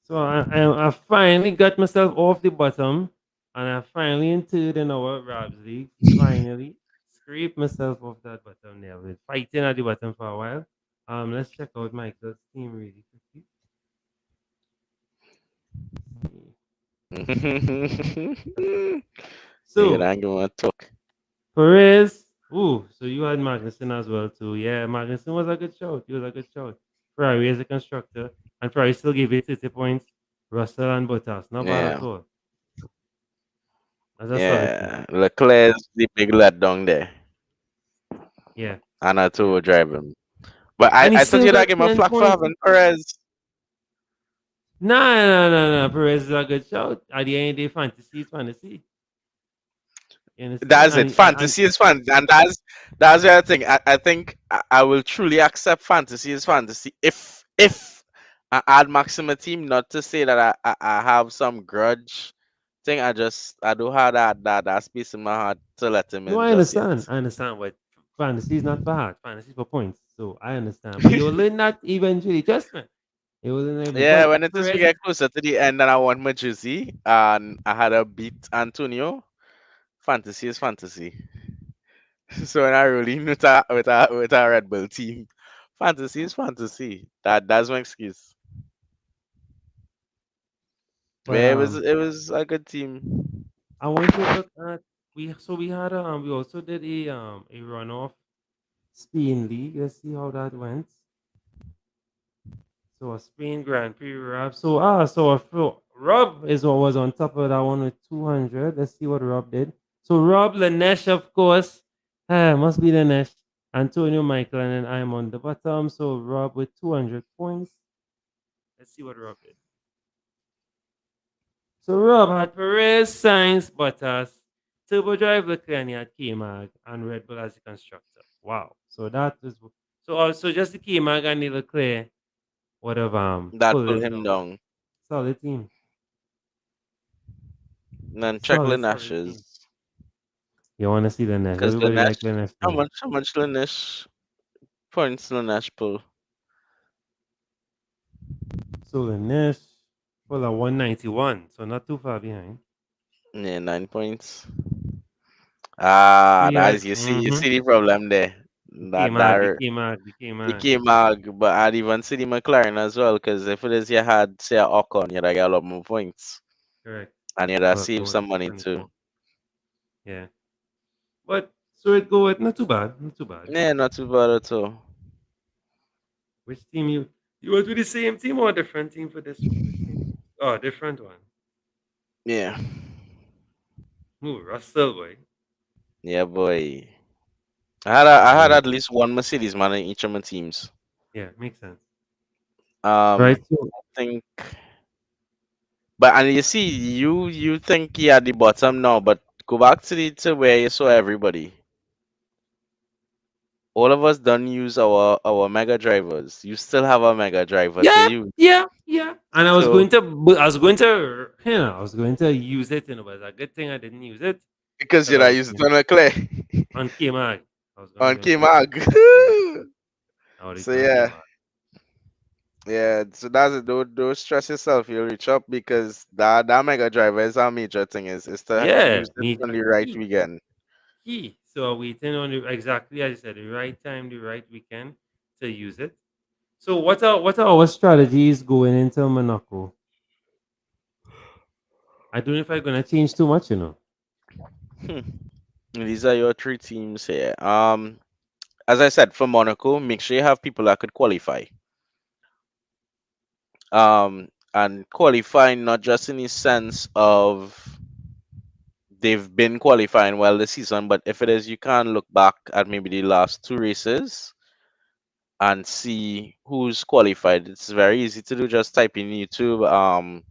So I finally got myself off the bottom, and I finally entered in our Rabs League. Finally, scraped myself off that bottom there. I've been fighting at the bottom for a while. Let's check out Michael's team really quickly. See. Yeah, So I'm gonna talk. Perez, ooh, so you had Magnussen as well too. Yeah, Magnussen was a good shout. He was a good shout. Ferrari as a constructor, and Ferrari still gave it 30 points. Russell and Bottas, not bad Yeah, at all. That's a solid team. yeah. Leclerc's the big letdown there, Yeah, and I yeah. to drive him. But And he I thought still you'd have got give him a 10 flack for points. having Perez. No. Perez is a good shout. At the end of the day, fantasy is fantasy. You understand? That's it. Fantasy is fun, and that's the other thing. I think I will truly accept fantasy is fantasy if I add Maxima team. Not to say that I have some grudge thing. I do have that space in my heart to let him No, in I just yet. understand. I understand. But fantasy is not for heart. Fantasy is for points. So I understand. But you'll learn that eventually. Trust me. You will learn it. Yeah, But when it is we Perez is get closer to the end and I want my jersey and I had a beat Antonio, fantasy is fantasy. So when I roll in with a Red Bull team, fantasy is fantasy. That's my excuse. But but yeah, it was a good team. I want to look at we had we also did a runoff Spain League. Let's see how that went. So a Spain Grand Prix wrap. So Rob is what was on top of that one with 200. Let's see what Rob did. So Rob Lanesh, of course. Must be Lanesh. Antonio Michael, and then I'm on the bottom. So Rob with 200 points. Let's see what Rob did. So Rob had Perez, Sainz, Bottas, Turbo Drive Leclerc, and he had K-Mag and Red Bull as the constructor. Wow. So that is so just the K-Mag and the Leclerc would have That pulled pulled him him down. down. Solid team. And then check Solid team. Lanash's. You want to see Lanesh? Because Everybody Lanesh, like Lanesh. how much Lanesh points Lanesh pull? So Lanesh full of 191, so not too far behind. Yeah, 9 points. Ah, Yeah. that's you see the problem there. That The that the K-Mag. K-Mag, but I'd even see the McLaren as well, because if it is you had say a Ocon, you'd have got a lot more points. Correct. And you'd have Well, saved some money too. Yeah. But so it go with not too bad. Not too bad. Yeah, not too bad at all. Which team you went with the same team or a different team for this one? Which team? Oh, different one. Yeah. Ooh, Russell boy. Yeah, boy. I had at least one Mercedes man in each of my teams. Yeah, makes sense. Right. So I think, but and you see, you think you're at the bottom now, but go back to where you saw everybody. All of us done use our mega drivers. You still have a mega driver to use. yeah. And I was So going to I was going to use it, but it's a good thing I didn't use it because because you're not using it on a Clay on K-Mag. I was on going to K use Mag. it. I would use So it on yeah. K-Mag. Yeah, so that's it. Don't stress yourself. You'll reach up because that mega driver is our major thing. Is to Yeah, use it on the right weekend. key. So waiting on exactly as you said, the right time, the right weekend to use it. So what are our strategies going into Monaco? I don't know if I'm gonna change too much, Hmm. These are your three teams here. As I said, for Monaco, make sure you have people that could qualify. And qualifying not just in the sense of they've been qualifying well this season, but if it is, you can look back at maybe the last two races and see who's qualified. It's very easy to do. Just type in YouTube,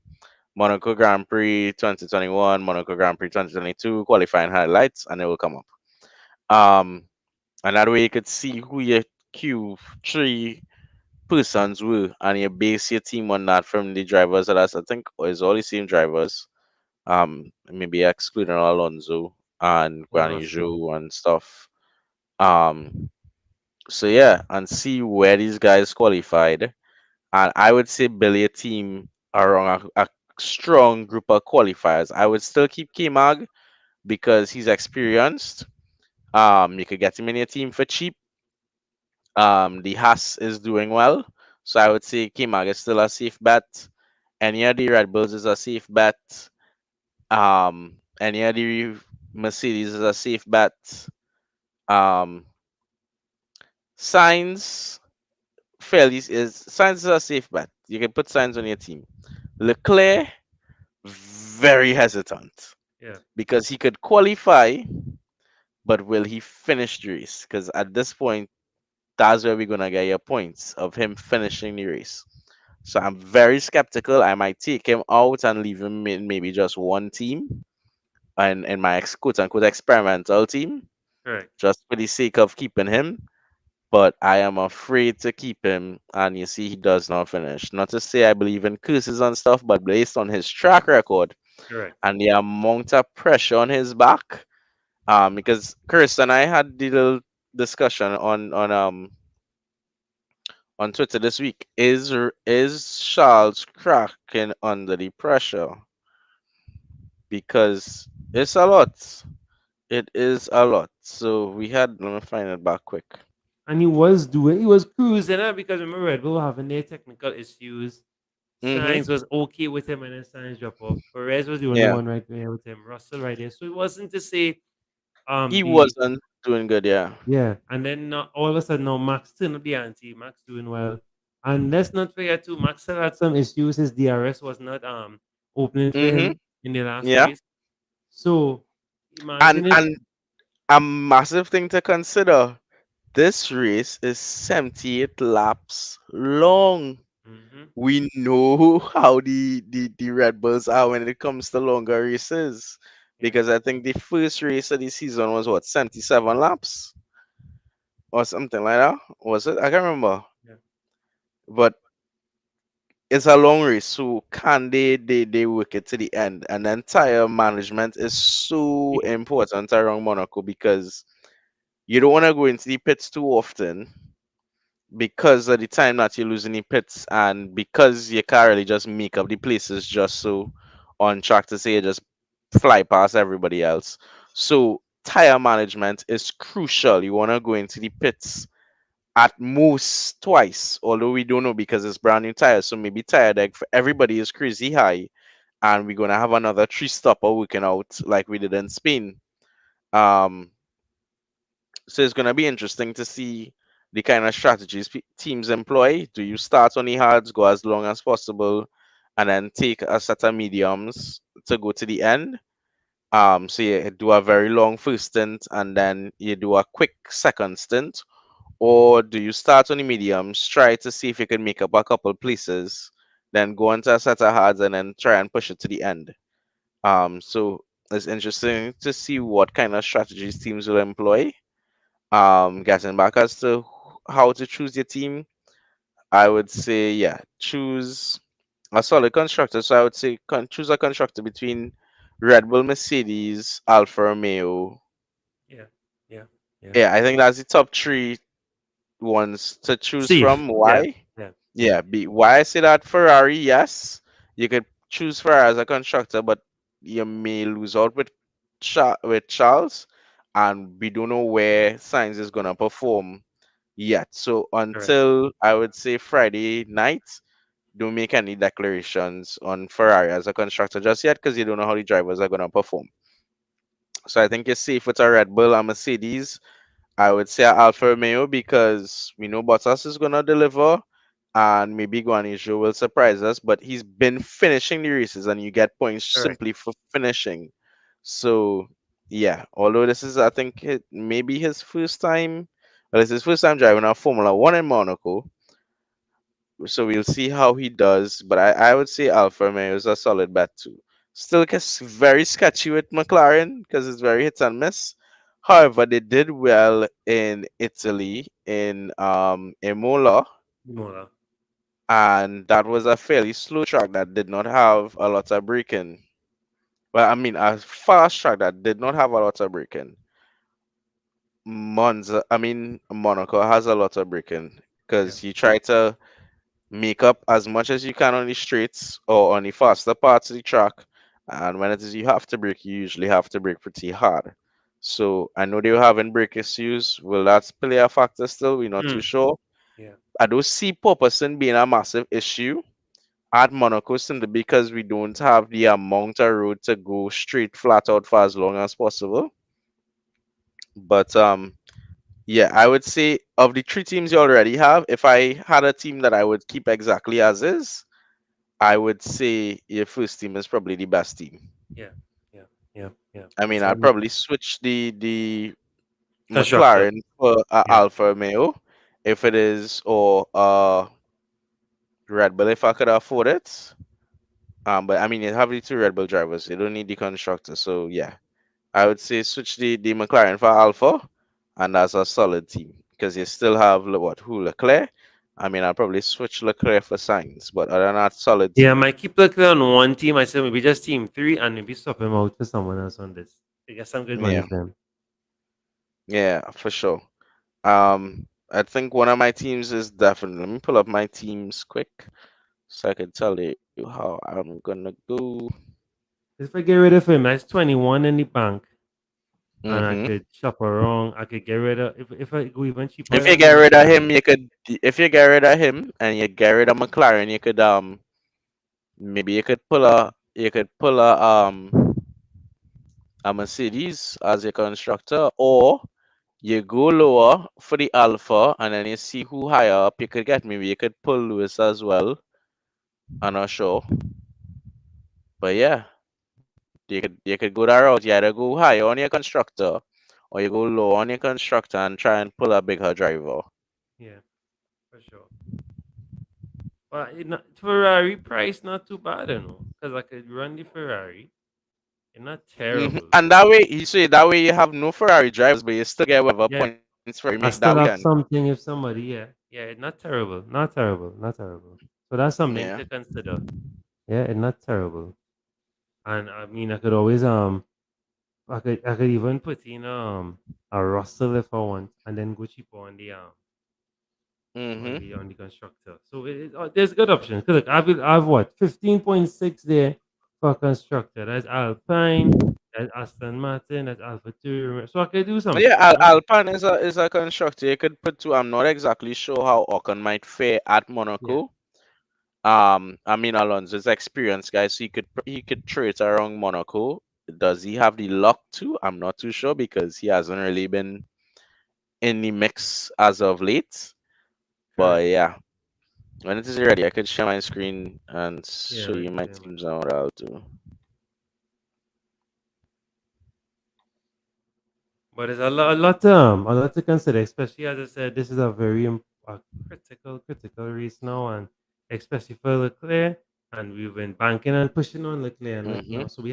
Monaco Grand Prix 2021, Monaco Grand Prix 2022 qualifying highlights, and it will come up. And that way you could see who your Q3 persons were, and you base your team on that from the drivers that I think is all the same drivers. Maybe excluding Alonso and Guanyu Zhou and stuff. So yeah, and see where these guys qualified. And I would say build a team around a strong group of qualifiers. I would still keep K-Mag because he's experienced. You could get him in your team for cheap. The Haas is doing well, so I would say K-Mag is still a safe bet. Any of the Red Bulls is a safe bet. Any of the Mercedes is a safe bet. Um, Signs Signs is a safe bet. You can put Signs on your team. Leclerc, very hesitant. Yeah. Because he could qualify, but will he finish the race? Because at this point, that's where we're gonna get your points of him finishing the race. So I'm very skeptical. I might take him out and leave him in maybe just one team, and in my quote unquote experimental team, Correct. just for the sake of keeping him. But I am afraid to keep him, and you see, he does not finish. Not to say I believe in curses and stuff, but based on his track record Correct. and the amount of pressure on his back, because Chris and I had the little discussion on Twitter this week. Is Charles cracking under the pressure? Because it's a lot. It is a lot. So let me find it back quick. And he was cruising because remember Red Bull having their technical issues. Sainz was okay with him and then Sainz drop off. Perez was the only one right there with him. Russell right there. So it wasn't to say he wasn't doing good, yeah. Yeah. And then all of a sudden now Max turned up the ante. Max doing well. And let's not forget too, Max still had some issues. His DRS was not opening for him in the last race. So imagine and a massive thing to consider. This race is 78 laps long. Mm-hmm. We know how the Red Bulls are when it comes to longer races. Yeah. Because I think the first race of the season was what, 77 laps or something like that? Was it? I can't remember. Yeah. But it's a long race, so can they work it to the end? And then tire management is so Yeah. important around Monaco because you don't want to go into the pits too often because of the time that you lose in the pits and because you can't really just make up the places just so on track to say you just fly past everybody else. So tire management is crucial. You want to go into the pits at most twice, although we don't know because it's brand new tires. So maybe tire deck for everybody is crazy high, and we're gonna have another three stopper working out like we did in Spain. Um, so it's gonna be interesting to see the kind of strategies teams employ. Do you start on the hards, go as long as possible, and then take a set of mediums to go to the end? So you do a very long first stint and then you do a quick second stint, or do you start on the mediums, try to see if you can make up a couple places, then go into a set of hards and then try and push it to the end? So it's interesting to see what kind of strategies teams will employ. Getting back as to how to choose your team, I would say, yeah, choose a solid constructor. So I would say choose a constructor between Red Bull, Mercedes, Alfa Romeo. Yeah. Yeah. Yeah. Yeah, I think that's the top three ones to choose Safe. from. Yeah. Why? Yeah. Yeah. Yeah, why I say that Ferrari, yes, you could choose Ferrari as a constructor, but you may lose out with with Charles, and we don't know where Sainz is gonna perform yet. So Correct. until I would say Friday night, don't make any declarations on Ferrari as a constructor just yet because you don't know how the drivers are gonna perform. So I think you're safe with a Red Bull and Mercedes. I would say Alfa Romeo because we know Bottas is gonna deliver, and maybe Guanaju will surprise us. But he's been finishing the races, and you get points Correct. simply for finishing. So yeah, although this is I think maybe his first time, well, it's his first time driving a Formula One in Monaco. So we'll see how he does. But I would say Alfa Romeo is a solid bet too. Still gets very sketchy with McLaren because it's very hit and miss. However, they did well in Italy in Imola, Mola. and that was a fairly slow track that did not have a lot of braking. Well, I mean, a fast track that did not have a lot of braking. Monaco has a lot of braking Yeah. because you try to make up as much as you can on the straights or on the faster parts of the track. And when it is you have to brake, you usually have to brake pretty hard. So I know they were having brake issues. Will that play a factor still? We're not too Mm. sure. Yeah. I don't see porpoising being a massive issue at Monaco simply because we don't have the amount of road to go straight flat out for as long as possible. But yeah, I would say of the three teams you already have, if I had a team that I would keep exactly as is, I would say your first team is probably the best team. Yeah. Yeah. Yeah. Yeah. I mean, That's I'd a probably switch the constructor. McLaren for Yeah. Alfa Romeo if it is, or Red Bull if I could afford it. But I mean, you have the two Red Bull drivers. You don't need the constructor. So yeah, I would say switch the McLaren for Alfa, and that's a solid team because you still have Leclerc. I mean, I'll probably switch Leclerc for Sainz, but other than that, solid Yeah, I team. might keep looking on one team. I said maybe just team three and maybe swap him out for someone else on this. To get some good money Yeah, for him. yeah, for sure. I think one of my teams is definitely. Let me pull up my teams quick so I can tell you how I'm gonna go. If I get rid of him, that's 21 in the bank. And I Hmm. could shop around. I could get rid of if I go even cheaper If you than get rid of McLaren. him, you could. If you get rid of him and you get rid of McLaren, you could maybe you could pull a Mercedes as your constructor, or you go lower for the Alpha and then you see who higher up you could get. Maybe you could pull Lewis as well. I'm not sure, but yeah. You could go that route. You either go high on your constructor or you go low on your constructor and try and pull a bigger driver. Yeah, for sure. But Ferrari price not too bad, you know, because I could run the Ferrari. It's not terrible. And that way, you say that way you have no Ferrari drivers, but you still get whatever Yeah, points for you I make that still have weekend. something if somebody, yeah, it's not terrible, not terrible, not terrible. So that's something Yeah. to consider. Yeah, it's not terrible. And I mean, I could even put in a Russell if I want, and then go cheaper on the Mm-hmm. on the constructor. So there's good options. 'Cause look, I've what 15.6 there for constructor. That's Alpine, that's Aston Martin, that's Alpha Two. So I could do something. Yeah, You know? Alpine is a constructor you could put to. I'm not exactly sure how Ocon might fare at Yeah. Monaco. I mean Alonso's experience, guys. So he could throw it around Monaco. Does he have the luck to? I'm not too sure because he hasn't really been in the mix as of late. But Correct. yeah, when it is ready, I could share my screen and Yeah. show Let you me my see. teams and what I'll do. But there's a lot to consider, especially as I said, this is a very critical race now, and especially for Leclerc, and we've been banking and pushing on Leclerc, and look Mm-hmm. now, so he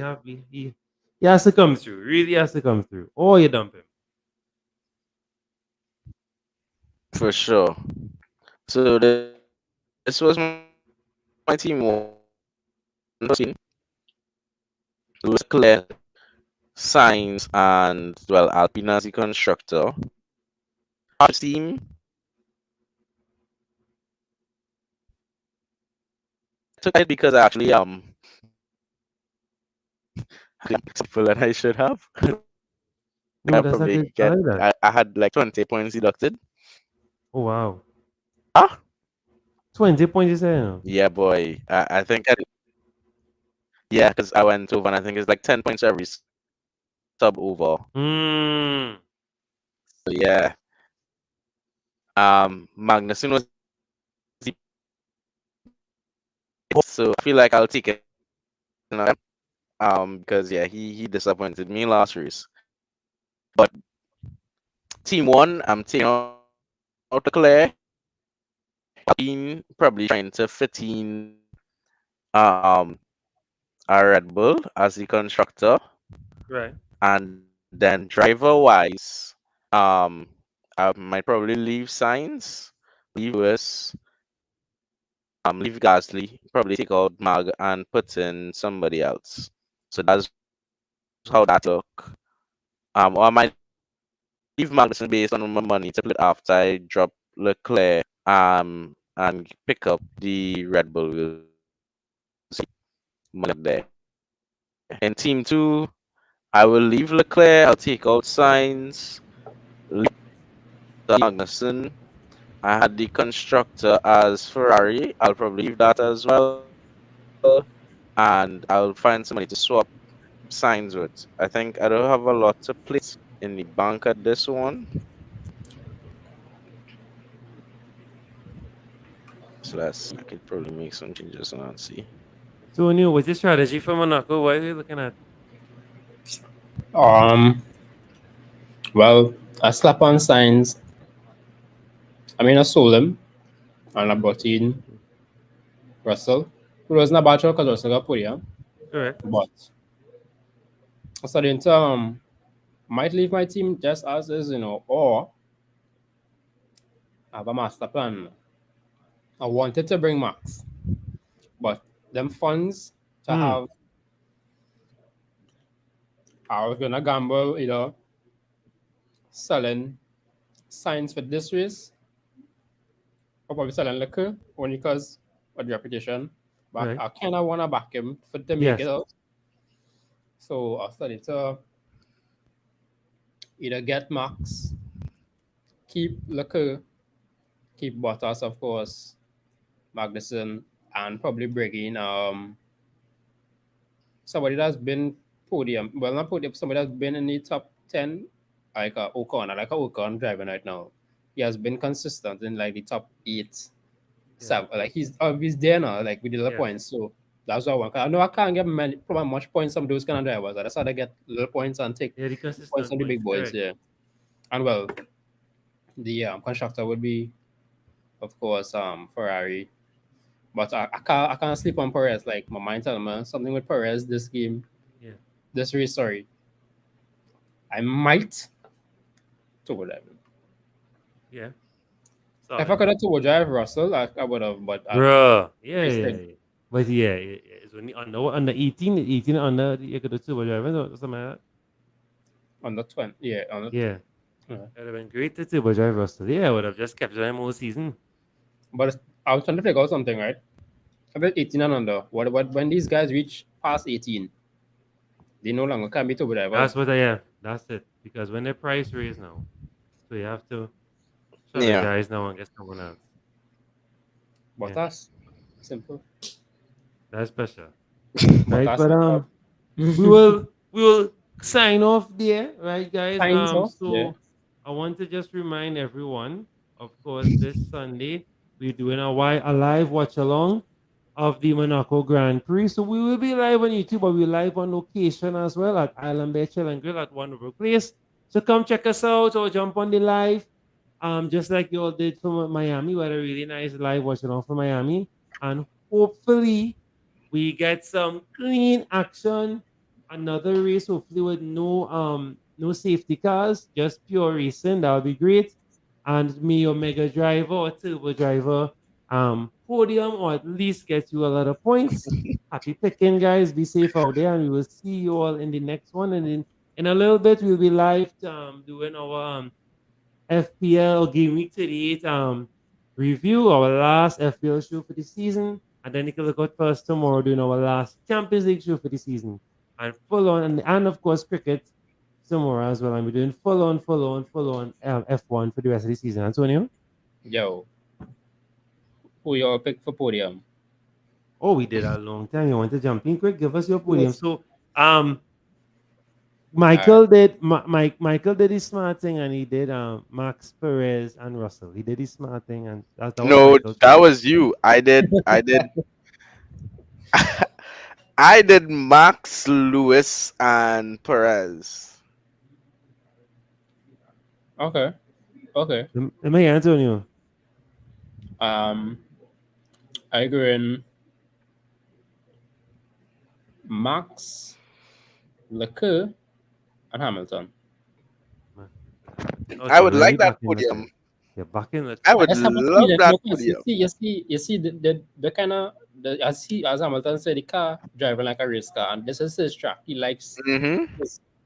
has to come through, really has to come through, or you dump him. For sure. So this was my team one. Leclerc, Sainz, and well, Alpine as the constructor. Team took it because I actually people that I should have. No, I that's a probably good. I like that. I had like 20 points deducted. Oh wow, Ah, 20 points you say now? yeah, boy. I think yeah, because I went over and I think it's like 10 points every sub over. Hmm. So yeah. Magnussen was the so I feel like I'll take it. You know, because yeah, he disappointed me last race. But team one, I'm taking out Leclerc. Been probably trying to fit in um a Red Bull as the constructor, Right. and then driver wise, um, I might probably leave Signs, leave Lewis, leave Gasly, probably take out Mag and put in somebody else. So that's how that look. Or I might leave Magnussen based on my money to split after I drop Leclerc and pick up the Red Bull. We'll see money up there. In team two, I will leave Leclerc. I'll take out Signs. Leave Magnussen. I had the constructor as Ferrari. I'll probably leave that as well. And I'll find somebody to swap Signs with. I think I don't have a lot to place in the bank at this one. So I could probably make some changes and see. So new, what's the strategy for Monaco? What are you looking at? Um, well, I slap on signs. I mean, I sold him and I brought in Russell, who was not bad because Russell got put here. Correct. But I started to might leave my team just as is, or have a master plan. I wanted to bring Max, but them funds to Hmm. have, I was gonna gamble either selling signs for this race or probably selling liquor only because of the reputation. But Right. I kind of want to back him for to make Yes. it out. So I started to either get Max, keep liquor, keep Bottas, of course, Magnussen, and probably bring in somebody that's been podium. Well, not podium, somebody that's been in the top 10, like Ocon. I like Ocon driving right now. He has been consistent in like the top 8, Yeah. 7. Like he's there now, like with the little Yeah. points. So that's what I want. I know I can't get probably much points from those kind of drivers. That's how they get little points and take Yeah, the points consistent on the big points. boys. Correct. Yeah. And well, the constructor would be, of course, Ferrari. But I can't sleep on Perez. Like my mind telling me something with Perez this game. Yeah. This race, sorry. I might turbo drive him. Yeah. If I could have turbo drive Russell, I would have. But Bruh. Yeah, Nice yeah, thing. yeah. But yeah, it's only under 18 under you could do two driving or something like that. on the 20, yeah, on the, Yeah. Yeah. It would have been great to turbo drive Russell. Yeah, I would have just kept them all season. But I was trying to figure out something, right? About 18 and under. What when these guys reach past 18, they no longer can be turbo drivers. That's it. Because when the price raise now, so you have to Yeah. strategize now and get someone else. But Yeah. that's simple. That's special. But Right, that's but we will sign off there, right, guys? Signs off, So yeah. I want to just remind everyone, of course, this Sunday we're doing a live watch along of the Monaco Grand Prix. So we will be live on YouTube, but we're live on location as well at Island Bay Chill and Grill at Wonderful Place. So come check us out or jump on the live. Just like you all did from Miami. We had a really nice live watch along from Miami. And hopefully we get some clean action. Another race, hopefully with no safety cars, just pure racing. That would be great. And me or Mega Driver or Turbo Driver podium, or at least get you a lot of points. Happy picking, guys. Be safe out there, and we will see you all in the next one. And in a little bit, we'll be live doing our FPL Game Week 38 review, our last FPL show for the season. And then you can look out for us tomorrow doing our last Champions League show for the season. And full on, and of course, cricket tomorrow as well. And we're doing full on F1 for the rest of the season. Antonio? Yo, who y'all pick for podium? Oh, we did a long time. You want to jump in quick? Give us your podium. Yes. So, Michael did Michael did his smart thing, and he did Max Perez and Russell. He did his smart thing, and that was No, Michael's that podium. was you. I did I did Max, Lewis, and Perez. Okay. Let me Antonio. I agree in Max, Leclerc, and Hamilton. I would like that back in podium. Leclerc. You're back in Leclerc. I would just have a love feeling, that because podium. you see the kind of as Hamilton said, the car driving like a race car, and this is his track. He likes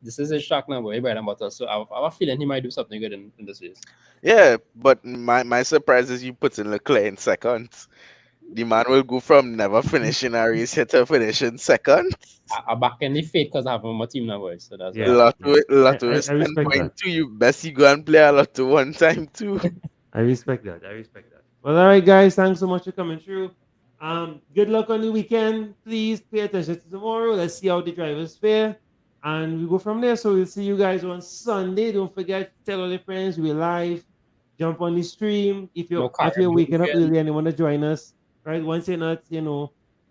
this is his track now, but he bread and butter. So I have a feeling he might do something good in this race. Yeah, but my surprise is you put in Leclerc in second. The man will go from never finishing a race to finishing second. I back in the fate because I have my team now, boys. So that's Yeah. Lotto I is respect 10.2. You best you go and play a Lotto one time too. I respect that. Well, all right, guys. Thanks so much for coming through. Good luck on the weekend. Please pay attention to tomorrow. Let's see how the drivers fare, and we go from there. So we'll see you guys on Sunday. Don't forget, tell all your friends we're live. Jump on the stream if you're waking up early and you want to join us. Right, once you're not,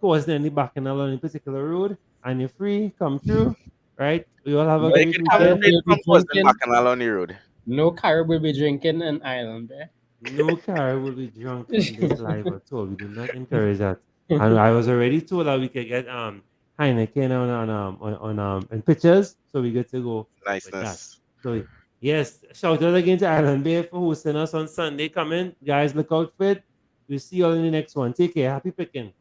causing any bacchanal on any particular road, and you're free, come through. Right, we all have a great weekend. Bacchanal on the road. No car will be drinking in Ireland, eh? No car will be drunk on this live at all. We do not encourage that. And I was already told that we could get Heineken on pictures, so we get to go. Niceness. So yes, shout out again to Island Bay for hosting us on Sunday. Come in, guys. Look out for it. We'll see you all in the next one. Take care. Happy picking.